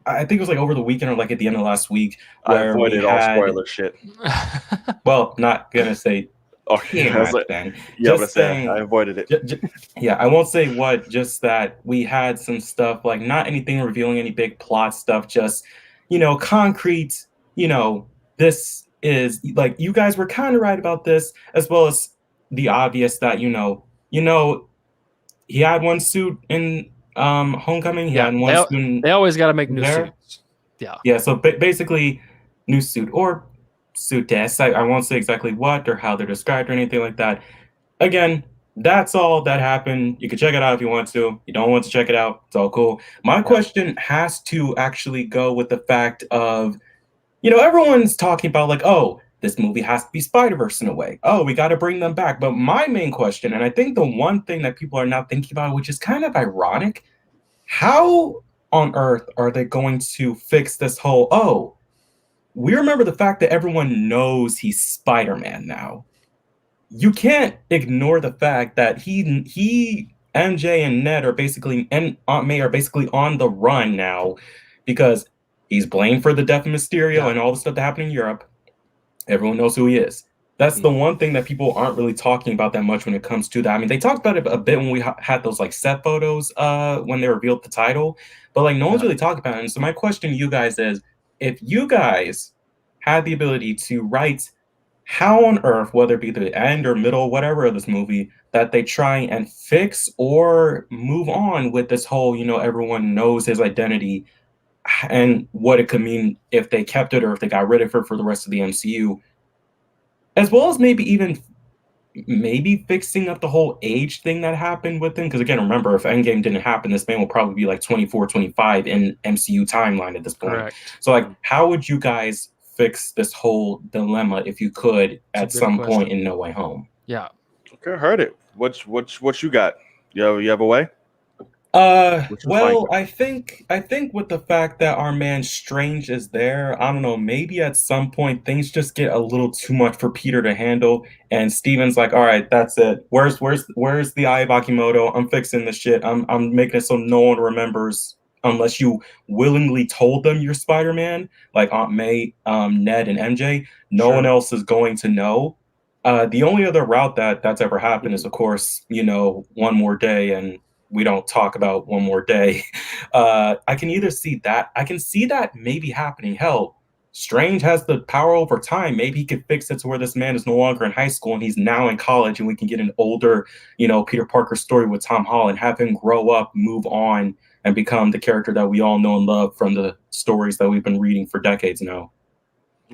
I think it was like over the weekend or like at the end of last week, I where we avoided all had, spoiler shit. well, not gonna say Okay, too I was much like, then. yeah, but Just I saying, avoided it. yeah, I won't say what, just that we had some stuff, like not anything revealing any big plot stuff, just, concrete, this is like, you guys were kind of right about this, as well as the obvious that, he had one suit in Homecoming, he Yeah, had one suit in they always got to make new there. suits. Yeah. Yeah, so basically, new suit or suit deaths. I won't say exactly what or how they're described or anything like that. Again, that's all that happened. You can check it out if you want to. You don't want to check it out, it's all cool. My question has to actually go with the fact of, everyone's talking about like, oh, this movie has to be Spider-Verse in a way. Oh, we got to bring them back. But my main question, and I think the one thing that people are not thinking about, which is kind of ironic, how on earth are they going to fix this whole, oh, we remember the fact that everyone knows he's Spider-Man now. You can't ignore the fact that MJ and Ned are basically, and Aunt May are basically on the run now because he's blamed for the death of Mysterio and all the stuff that happened in Europe. Everyone knows who he is. That's the one thing that people aren't really talking about that much when it comes to that. I mean, they talked about it a bit when we had those like set photos when they revealed the title, but like no one's really talking about it. And so my question to you guys is, if you guys had the ability to write how on earth, whether it be the end or middle, whatever of this movie, that they try and fix or move on with this whole, everyone knows his identity and what it could mean if they kept it or if they got rid of it for the rest of the MCU, as well as maybe fixing up the whole age thing that happened with him. Because again, remember, if Endgame didn't happen, this man will probably be like 24, 25 in MCU timeline at this point. Correct. So like, how would you guys fix this whole dilemma if you could at some point in No Way Home? Yeah. Okay, heard it. What you got? You have a way? Well, I think with the fact that our man Strange is there, I don't know, maybe at some point things just get a little too much for Peter to handle, and Steven's like, all right, that's it. Where's the Eye of Akimoto? I'm fixing this shit. I'm making it so no one remembers unless you willingly told them you're Spider-Man, like Aunt May, Ned, and MJ. No one else is going to know. The only other route that's ever happened is, of course, one more day, and we don't talk about one more day. I can either see that. I can see that maybe happening. Hell, Strange has the power over time. Maybe he could fix it to where this man is no longer in high school and he's now in college, and we can get an older, Peter Parker story with Tom Holland, have him grow up, move on, and become the character that we all know and love from the stories that we've been reading for decades now.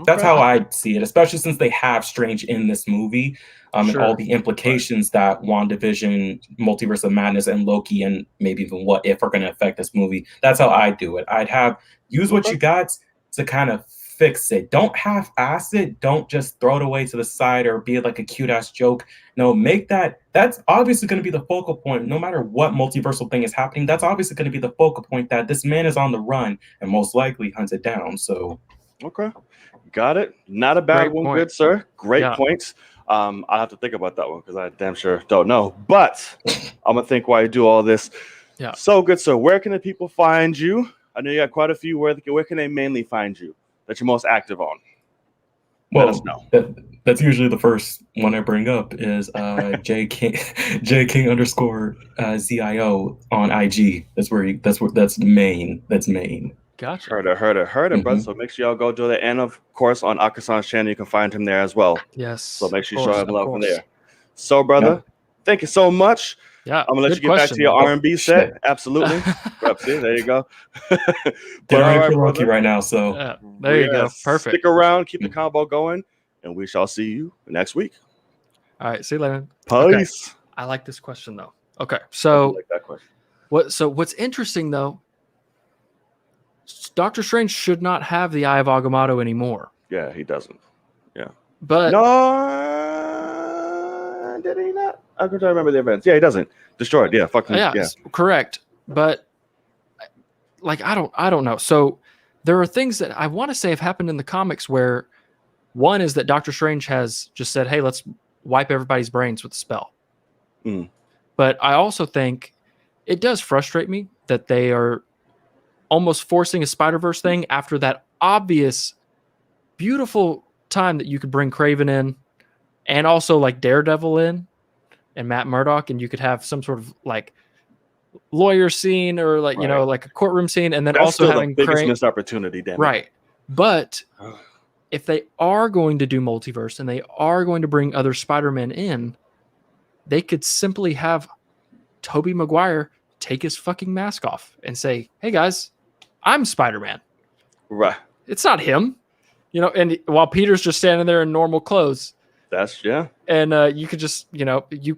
That's how I see it, especially since they have Strange in this movie, and all the implications that WandaVision, Multiverse of Madness, and Loki, and maybe even What If are going to affect this movie. That's how I do it. I'd use what you got to kind of fix it. Don't half-ass it. Don't just throw it away to the side or be like a cute-ass joke. No, make that's obviously going to be the focal point. No matter what multiversal thing is happening, that's obviously going to be the focal point that this man is on the run and most likely hunted down. So, okay. Got it. Not a bad one, good sir. Great points. I'll have to think about that one because I damn sure don't know. But I'm gonna think while I do all this. Yeah. So good, sir. Where can the people find you? I know you got quite a few. Where can they mainly find you that you're most active on? Well, let us know. That's usually the first one I bring up is J King _ ZIO on IG. That's main. That's main. Gotcha. Heard it, brother. So make sure y'all go do that. And of course, on Akasan's channel, you can find him there as well. Yes. So make sure you show him love from there. So, brother, thank you so much. Yeah. I'm gonna let you get back to your R&B set. Absolutely. See, there you go. But all right, for Loki right now. So there you go. Perfect. Stick around, keep the combo going, and we shall see you next week. All right. See you later. Peace. Okay. I like this question though. Okay. So like that question. What's interesting though? Doctor Strange should not have the Eye of Agamotto anymore. Yeah, he doesn't. Yeah. But no, did he not? I'm trying to remember the events. Yeah, he doesn't. Destroyed. Yeah, fucking. Yeah. Correct. but like I don't know. So there are things that I want to say have happened in the comics where one is that Doctor Strange has just said, "Hey, let's wipe everybody's brains with a spell." Mm. But I also think it does frustrate me that they are almost forcing a Spider-Verse thing after that obvious, beautiful time that you could bring Kraven in and also like Daredevil in and Matt Murdock, and you could have some sort of like lawyer scene or like, you know, Right. like a courtroom scene, and then That's also still the having biggest Kraven. missed opportunity, damn it. Right. But if they are going to do multiverse and they are going to bring other Spider-Man in, they could simply have Tobey Maguire take his fucking mask off and say, "Hey guys, I'm Spider-Man." Right. It's not him, you know. And while Peter's just standing there in normal clothes, That's yeah. and you could just, you know, you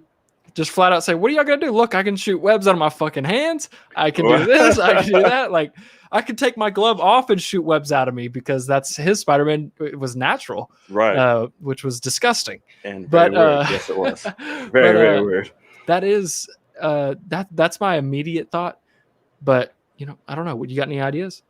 just flat out say, "What are y'all gonna do? Look, I can shoot webs out of my fucking hands. I can do this. I can do that. Like, I can take my glove off and shoot webs out of me because that's his Spider-Man. It was natural, Right. which was disgusting. And But very weird. Yes, it was. Very weird. That is that's my immediate thought. But you know, I don't know. You got any ideas?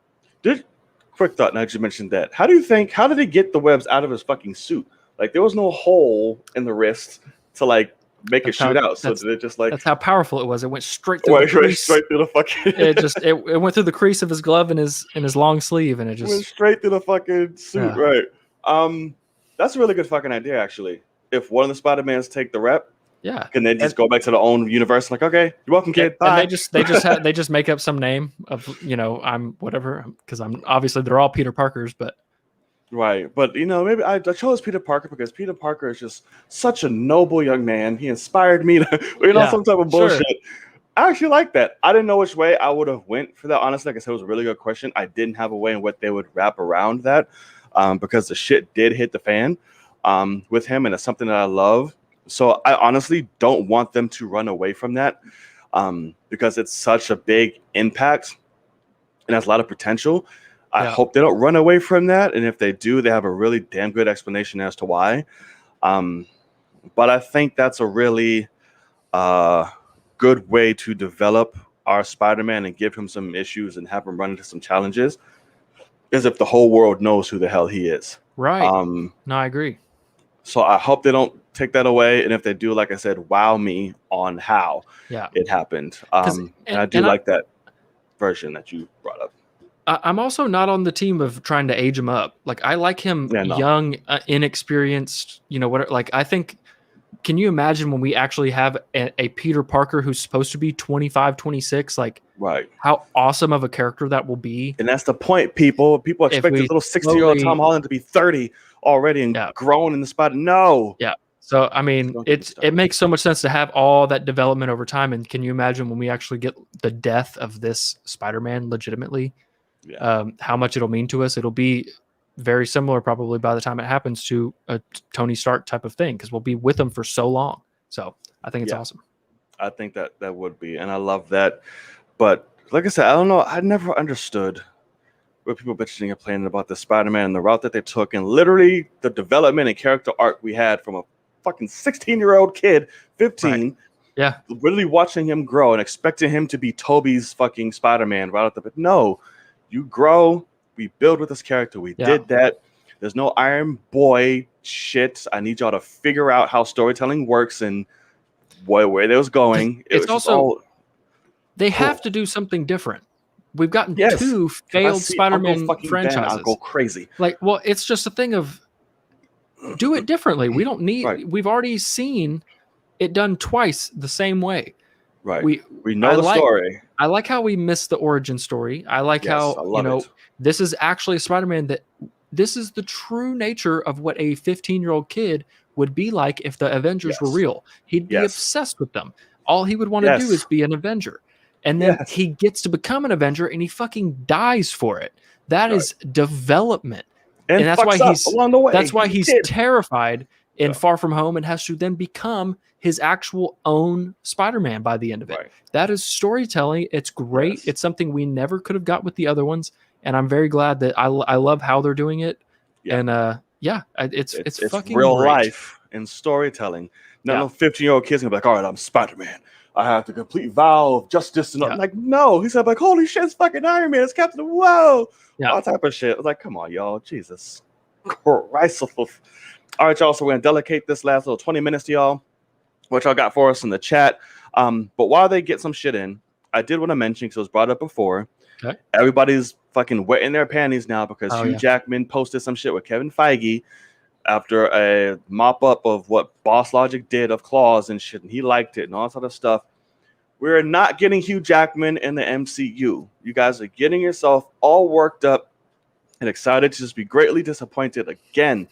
Quick thought. Now that you mentioned that, how did he get the webs out of his fucking suit? Like there was no hole in the wrist to like make it shoot out. So did it just like that's how powerful it was. It went straight through the crease. Straight through the fucking. it went through the crease of his glove and his long sleeve, and it just went straight through the fucking suit. Yeah. Right. That's a really good fucking idea, actually. If one of the Spider-Mans take the rep, yeah, can they just go back to their own universe? Like, okay, you're welcome, kid. Bye. And they just make up some name of, you know, I'm whatever, because I'm obviously they're all Peter Parkers, but right. But you know, maybe I chose Peter Parker because Peter Parker is just such a noble young man. He inspired me to, some type of bullshit. Sure. I actually like that. I didn't know which way I would have went for that. Honestly, like I said, it was a really good question. I didn't have a way in what they would wrap around that, because the shit did hit the fan with him, and it's something that I love. So I honestly don't want them to run away from that, because it's such a big impact and has a lot of potential. I hope they don't run away from that, and if they do, they have a really damn good explanation as to why. But I think that's a really good way to develop our Spider-Man and give him some issues and have him run into some challenges, is if the whole world knows who the hell he is. Right. No, I agree. So I hope they don't take that away, and if they do, like I said, wow me on how it happened. And I do like that version that you brought up. I'm also not on the team of trying to age him up. Like, I like him young, inexperienced, you know, what, like, I think, can you imagine when we actually have a Peter Parker who's supposed to be 25, 26, like, right, how awesome of a character that will be. And that's the point, people expect this little 60-year-old Tom Holland to be 30 already and grown in the spot. No. Yeah. So, I mean, it makes so much sense to have all that development over time. And can you imagine when we actually get the death of this Spider-Man legitimately, how much it'll mean to us? It'll be very similar probably by the time it happens to a Tony Stark type of thing, because we'll be with him for so long. So I think it's awesome. I think that would be, and I love that. But like I said, I don't know. I never understood what people bitching and complaining about the Spider-Man and the route that they took, and literally the development and character arc we had from a fucking 16-year-old kid, 15. Right. Yeah. Really watching him grow and expecting him to be Toby's fucking Spider-Man right out the. But no, you grow. We build with this character. We did that. There's no Iron Boy shit. I need y'all to figure out how storytelling works and where they was going. It's also they have to do something different. We've gotten two failed Spider-Man franchises. I'll go crazy. Like, well, it's just a thing of do it differently. We don't need. We've already seen it done twice the same way. Right. We know the story. I like how we missed the origin story. I like how this is actually a Spider-Man that this is the true nature of what a 15-year-old kid would be like if the Avengers were real. He'd be obsessed with them. All he would want to do is be an Avenger. And then he gets to become an Avenger and he fucking dies for it. That is development. And that's why he's along the way. That's why he's terrified in Far From Home and has to then become his actual own Spider-Man by the end of it. Right. That is storytelling. It's great. Yes. It's something we never could have got with the other ones. And I'm very glad that I love how they're doing it. Yeah. And it's fucking real great. Life and storytelling. No 15-year-old kids gonna be like, all right, I'm Spider-Man. I have the complete vow of justice. And Yeah. like, no, he said, like, holy shit, it's fucking Iron Man. It's Captain. Whoa. Yeah. All type of shit. I was like, come on, y'all. Jesus Christ. All right, y'all. So we're going to delegate this last little 20 minutes to y'all, what y'all got for us in the chat. But while they get some shit in, I did want to mention, because it was brought up before, Okay. Everybody's fucking wetting their panties now because Oh, Hugh yeah. Jackman posted some shit with Kevin Feige after a mop up of what Boss Logic did of Claws and shit, and he liked it and all that sort of stuff. We're not getting Hugh Jackman in the MCU. You guys are getting yourself all worked up and excited to just be greatly disappointed again.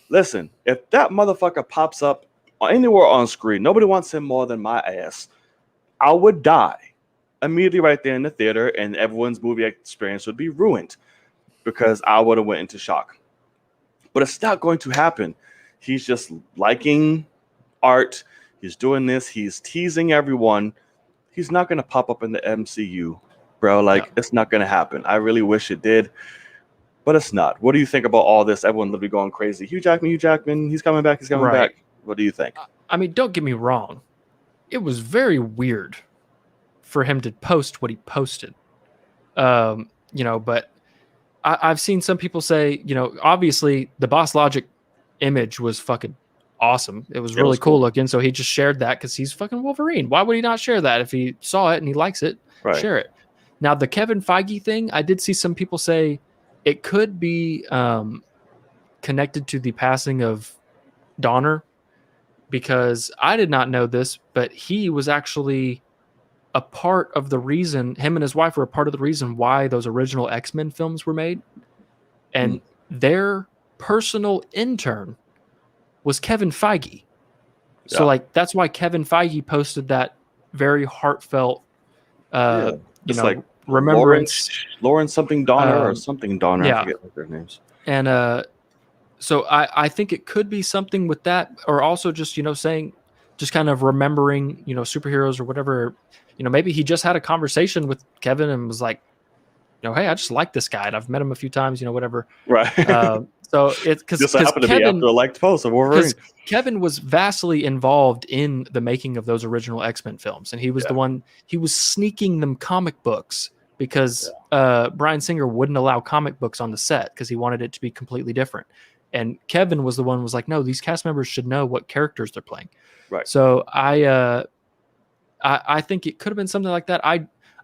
Listen, if that motherfucker pops up anywhere on screen, nobody wants him more than my ass. I would die immediately right there in the theater, and everyone's movie experience would be ruined because I would have went into shock. But it's not going to happen. He's just liking art. He's doing this. He's teasing everyone. He's not going to pop up in the MCU, bro. Like, it's not going to happen. I really wish it did, but it's not. What do you think about all this? Everyone literally going crazy. Hugh Jackman, he's coming back. He's coming Right. back. What do you think? I mean, don't get me wrong. It was very weird for him to post what he posted. But I've seen some people say, obviously the Boss Logic image was fucking awesome. It was really cool looking. So he just shared that because he's fucking Wolverine. Why would he not share that? If he saw it and he likes it, share it. Now, the Kevin Feige thing, I did see some people say it could be connected to the passing of Donner, because I did not know this, but he was actually a part of the reason, him and his wife were a part of the reason why those original X-Men films were made. And their personal intern was Kevin Feige. So that's why Kevin Feige posted that very heartfelt, remembrance. Lawrence something Donner or something Donner. I forget what their names. And so I think it could be something with that, or also just, saying, just kind of remembering, superheroes or whatever. Maybe he just had a conversation with Kevin and was like, hey, I just like this guy and I've met him a few times, whatever. Right. So it's because happened to be after a liked post of Wolverine. Kevin was vastly involved in the making of those original X-Men films, and he was the one. He was sneaking them comic books because Bryan Singer wouldn't allow comic books on the set because he wanted it to be completely different. And Kevin was the one who was like, no, these cast members should know what characters they're playing. Right. So I think it could have been something like that.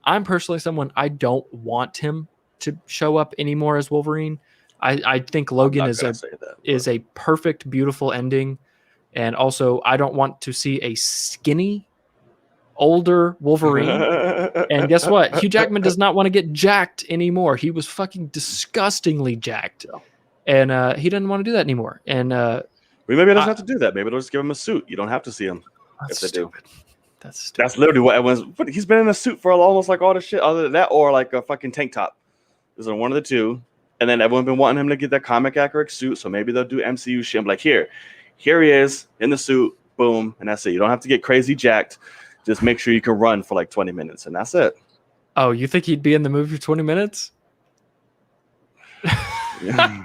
I'm personally someone, I don't want him to show up anymore as Wolverine. I think Logan is a perfect, beautiful ending. And also, I don't want to see a skinny, older Wolverine. And guess what? Hugh Jackman does not want to get jacked anymore. He was fucking disgustingly jacked. And he doesn't want to do that anymore. And maybe he doesn't have to do that. Maybe they'll just give him a suit. You don't have to see him if they do. That's stupid. That's literally what everyone's. But he's been in a suit for almost like all the shit other than that, or like a fucking tank top. There's one of the two. And then everyone's been wanting him to get that comic accurate suit. So maybe they'll do MCU shit. I'm like, here he is in the suit. Boom. And that's it. You don't have to get crazy jacked. Just make sure you can run for like 20 minutes. And that's it. Oh, you think he'd be in the movie for 20 minutes? No.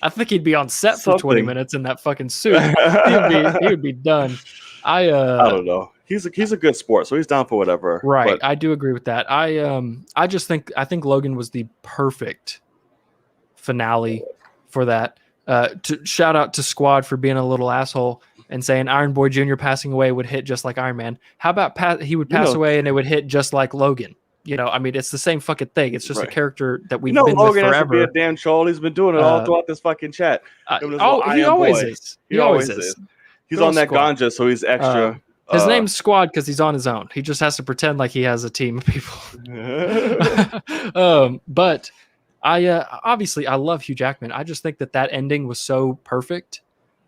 I think he'd be on set for 20 minutes in that fucking suit. He would be done. I don't know. He's a good sport, so he's down for whatever. Right. I do agree with that. I think Logan was the perfect finale for that. To shout out to Squad for being a little asshole and saying Iron Boy Jr. passing away would hit just like Iron Man. How about he would pass away and it would hit just like Logan? I mean, it's the same fucking thing. It's just a character that we've been Logan with forever. Has to be a damn troll. He's been doing it all throughout this fucking chat. He always is. He always is. He's on that ganja, so he's extra. His name's Squad because he's on his own. He just has to pretend like he has a team of people. But obviously I love Hugh Jackman. I just think that ending was so perfect.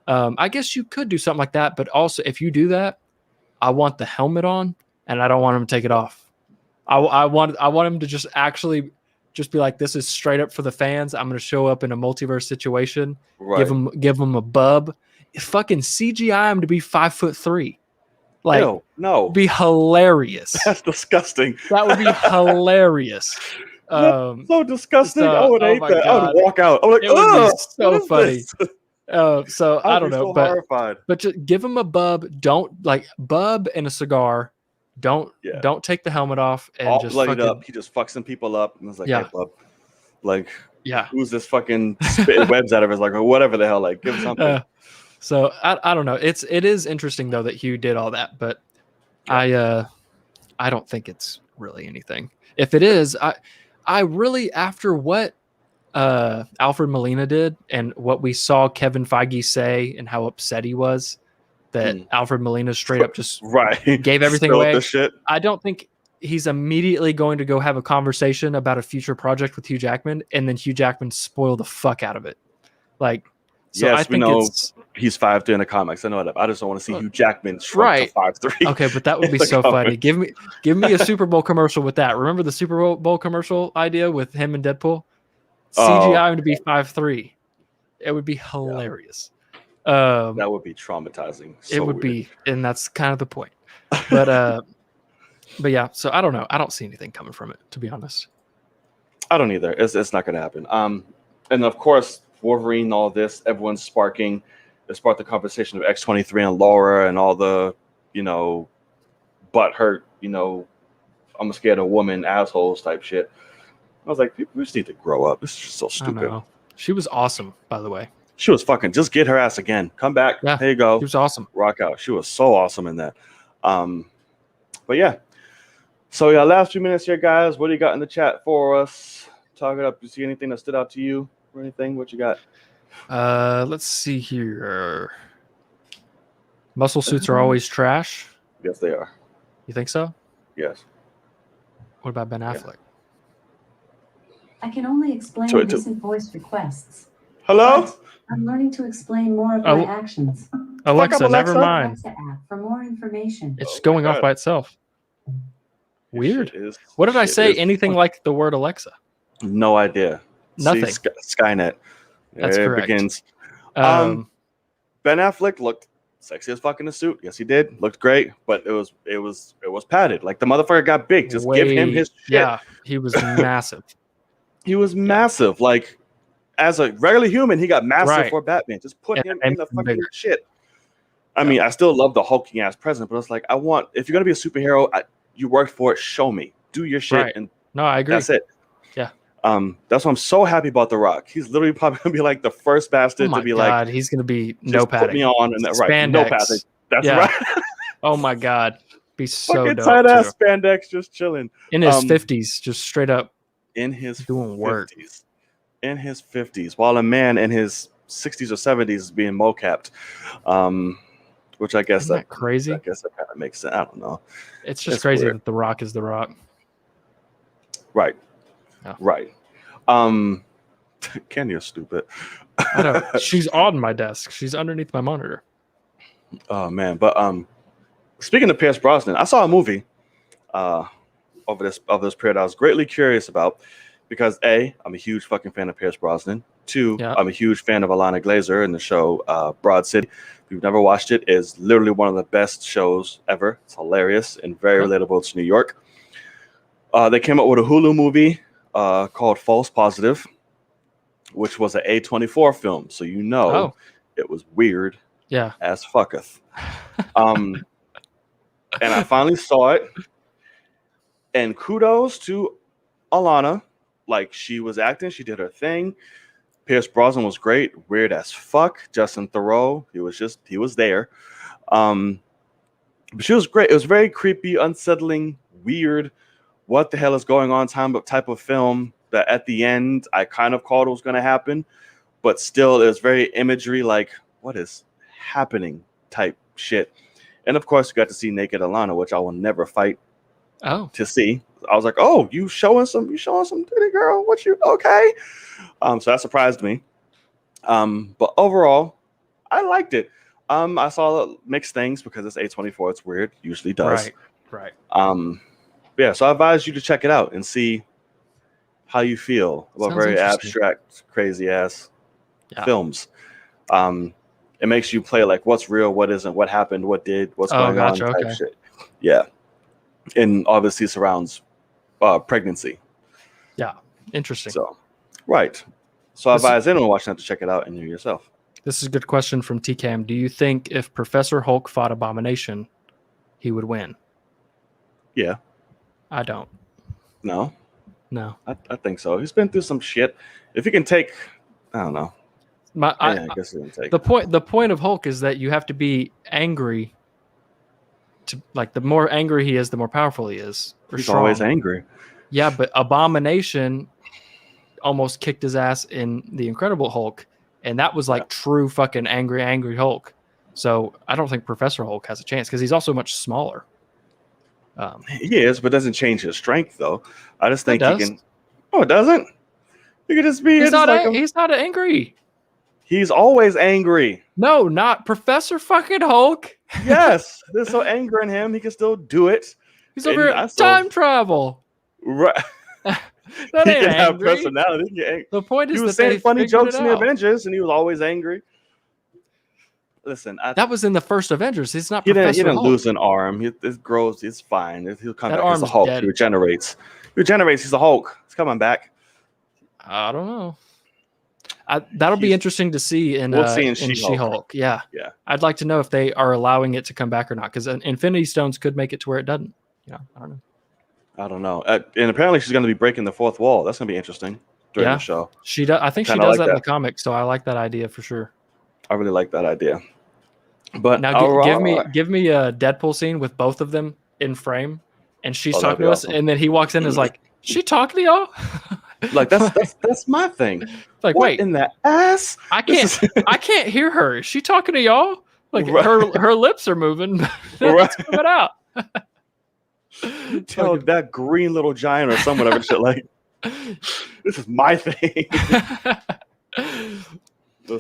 I guess you could do something like that, but also if you do that, I want the helmet on and I don't want him to take it off. I want him to just actually just be like, this is straight up for the fans. I'm going to show up in a multiverse situation, give him a bub, fucking CGI him to be 5'3". Like, no, be hilarious. That's disgusting. That would be hilarious. So disgusting. I would hate that. God. I would walk out. I'm like, it would be so funny. So I I'd don't be know, so but horrified. just give him a bub. Don't like bub and a cigar. Don't Yeah. don't take the helmet off and All just bloodied fucking up. He just fucks some people up and was like, Yeah. "Hey, bub, like, yeah. who's this fucking spitting webs out of his like or whatever the hell? Like, give him something." So I don't know. It is interesting though that Hugh did all that, but I don't think it's really anything. If it is, I really after what Alfred Molina did and what we saw Kevin Feige say and how upset he was that Alfred Molina straight up just Right. gave everything Spilled away. the shit. I don't think he's immediately going to go have a conversation about a future project with Hugh Jackman and then Hugh Jackman spoil the fuck out of it. Like, so Yes, I think we know it's he's 5'3" in the comics. I know that. I just don't want to see Hugh Jackman shrunk Right. to 5'3". okay, but that would in be the so funny. comics. Give me a Super Bowl commercial with that. Remember the Super Bowl commercial idea with him and Deadpool? CGI him to be 5'3". It would be hilarious. That would be traumatizing. So it would weird. be, and that's kind of the point. But yeah. So I don't know. I don't see anything coming from it, to be honest. I don't either. It's not going to happen. And of course, Wolverine, all this, everyone's sparking. It sparked the conversation of X-23 and Laura and all the, butthurt, I'm scared of woman assholes type shit. I was like, people just need to grow up. This is just so I stupid. know. She was awesome, by the way. She was fucking. Just get her ass again. Come back. Yeah, there you go. She was awesome. Rock out. She was so awesome in that. But yeah. So yeah, last few minutes here, guys. What do you got in the chat for us? Talk it up. You see anything that stood out to you or anything? What you got? Let's see here. Muscle suits are always trash. Yes, they are. You think so? Yes. What about Ben Affleck? I can only explain So it recent voice requests. Hello? But I'm learning to explain more of my actions. Alexa, up, never Alexa. mind. Alexa app for more information. It's Oh going my off God. by itself. Weird. Shit is- What did I shit say? is Anything fucking- like the word Alexa? No idea. Nothing. See, Skynet. That's There correct. It begins. Um, Ben Affleck looked sexy as fuck in the suit. Yes, he did. Looked great, but it was padded. Like the motherfucker got big. Just give him his shit. Yeah, he was massive. He was massive. Like as a regular human, he got massive Right. for Batman. Just put And him made in the him fucking bigger. shit. I mean, I still love the hulking ass present, but it's like if you're gonna be a superhero, you worked for it. Show me. Do your shit, Right. and No, I agree. that's it. Yeah. That's why I'm so happy about The Rock. He's literally probably gonna be like the first Oh bastard my to be God, like, he's gonna be just no put padding. me on, and that right, no Spandex. padding. That's Yeah. right. Oh my God, be so Fucking dope tight too. ass spandex, just chilling In his Um, 50s, just straight up in his doing work. 50s. In his 50s, while a man in his 60s or 70s is being mocapped, which I guess Isn't that crazy? I guess that kind of makes sense. I don't know. It's just It's crazy weird. that The Rock is The Rock. Right. Yeah. Right. Kenya's stupid. I know. She's on my desk. She's underneath my monitor. Oh man, but speaking of Pierce Brosnan, I saw a movie over this period I was greatly curious about because A, I'm a huge fucking fan of Pierce Brosnan. Two, Yeah. I'm a huge fan of Alana Glazer in the show Broad City. If you've never watched it, it's literally one of the best shows ever. It's hilarious and very relatable to New York. They came up with a Hulu movie called False Positive, which was an A24 film, so it was weird Yeah. as fucketh. And I finally saw it, and kudos to Alana. Like, she was acting, she did her thing. Pierce Brosnan was great, weird as fuck. Justin Theroux, he was there. But she was great. It was very creepy, unsettling, weird. What the hell is going on type of film that at the end I kind of called it was going to happen, but still it was very imagery, like what is happening type shit. And of course, you got to see naked Alana, which I will never fight to see. I was like, "Oh, you showing some titty, girl? What you okay?" So that surprised me. But overall, I liked it. I saw mixed things because it's A24. It's weird. Usually does. Right. Yeah. So I advise you to check it out and see how you feel about Sounds very interesting. abstract, crazy ass Yeah. films. It makes you play like what's real, what isn't, what happened, what did, what's going on type okay. shit. Yeah. And obviously surrounds pregnancy. Yeah. Interesting. So, right. So I This- advise anyone watching that to check it out and you yourself. This is a good question from TCAM. Do you think if Professor Hulk fought Abomination, he would win? Yeah. I don't. No, No. I think so. He's been through some shit. If he can take, I don't know. I guess he can take. The point of Hulk is that you have to be angry. To like, the more angry he is, the more powerful he is. He's strong. always angry. Yeah, but Abomination almost kicked his ass in the Incredible Hulk, and that was like true fucking angry Hulk. So I don't think Professor Hulk has a chance because he's also much smaller. He is, but doesn't change his strength though. I just think he does. can. Oh, it doesn't. He could just be. He's not. Like He's not angry. He's always angry. No, not Professor fucking Hulk. Yes, there's so anger in him. He can still do it. He's over here time travel. Right. That He ain't can have angry. personality. He, can The point is he was that saying they funny figured jokes it in the out. Avengers, and he was always angry. Listen, that was in the first Avengers. He's not he Professor didn't Hulk. lose an arm. It grows. It's fine. He'll come That back as a arm's Hulk. dead. He regenerates. He's a Hulk. He's coming back. I don't know. That'll be interesting to see in She-Hulk. Yeah. I'd like to know if they are allowing it to come back or not, because Infinity Stones could make it to where it doesn't. I don't know. And apparently she's going to be breaking the fourth wall. That's going to be interesting during the show. She does. I think she does that in the comics, so I like that idea for sure. I really like that idea. But now give me a Deadpool scene with both of them in frame, and she's talking to us, and then he walks in and is like, "She talking to y'all?" Like that's my thing. Like, what wait, in the ass? I can't hear her. Is she talking to y'all? Like her lips are moving. It's coming out. Tell that green little giant or some whatever shit like, this is my thing.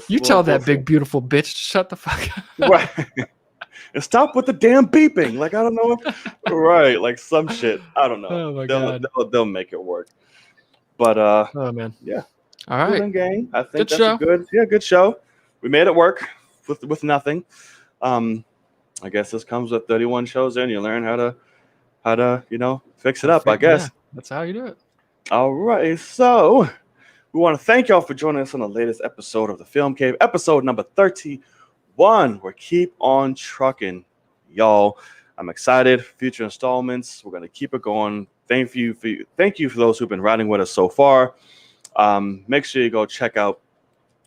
You tell that big beautiful bitch to shut the fuck up. Right. And stop with the damn beeping. Like, I don't know. Right. Like some shit. I don't know. Oh my God. They'll make it work. But oh man. Yeah. All right. Gang. I think good show. Good show. We made it work with nothing. I guess this comes with 31 shows in. You learn how to fix it up, I guess. Yeah, that's how you do it. All right. So we want to thank y'all for joining us on the latest episode of the Film Cave, episode number 31. We're keep on trucking, y'all. I'm excited. Future installments. We're gonna keep it going. Thank you for those who've been riding with us so far. Make sure you go check out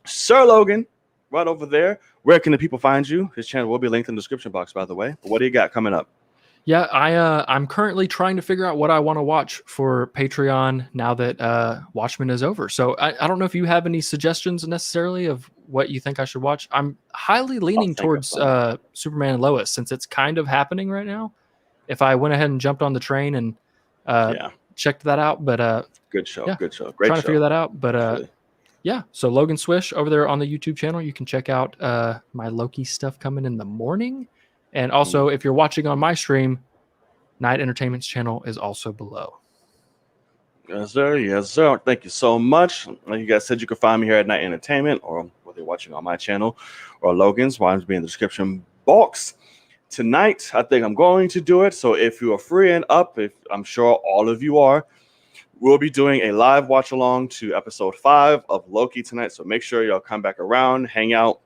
Sir Logan right over there. Where can the people find you? His channel will be linked in the description box, by the way. But what do you got coming up? Yeah, I'm currently trying to figure out what I want to watch for Patreon now that Watchmen is over. So I don't know if you have any suggestions necessarily of what you think I should watch. I'm highly leaning towards Superman and Lois, since it's kind of happening right now. If I went ahead and jumped on the train and checked that out, but good show, great show. Trying to figure that out, but yeah. So Logan Swish over there on the YouTube channel, you can check out my Loki stuff coming in the morning. And also, if you're watching on my stream, Night Entertainment's channel is also below. Yes, sir. Yes, sir. Thank you so much. Like you guys said, you can find me here at Night Entertainment, or whether you're watching on my channel or Logan's, mine's be in the description box. Tonight, I think I'm going to do it. So if you are free and up, if I'm sure all of you are, we'll be doing a live watch along to episode 5 of Loki tonight. So make sure y'all come back around, hang out,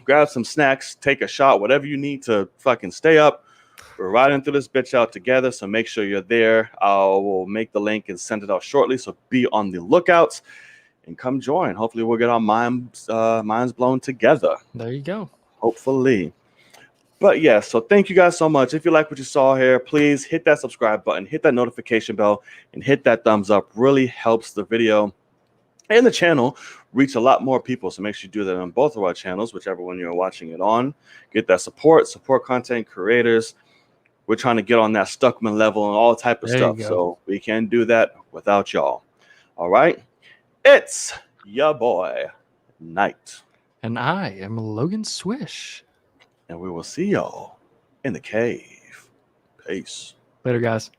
grab some snacks, take a shot, whatever you need to fucking stay up. We're riding through this bitch out together, so make sure you're there. I will make the link and send it out shortly, so be on the lookout and come join. Hopefully we'll get our minds blown together. There you go. Hopefully. But yeah, so thank you guys so much. If you like what you saw here, please hit that subscribe button, hit that notification bell, and hit that thumbs up. Really helps the video and the channel reach a lot more people. So make sure you do that on both of our channels, whichever one you're watching it on. Get that support content creators. We're trying to get on that Stuckman level and all type of stuff. So we can't do that without y'all. All right. It's your boy, Knight. And I am Logan Swish. And we will see y'all in the cave. Peace. Later, guys.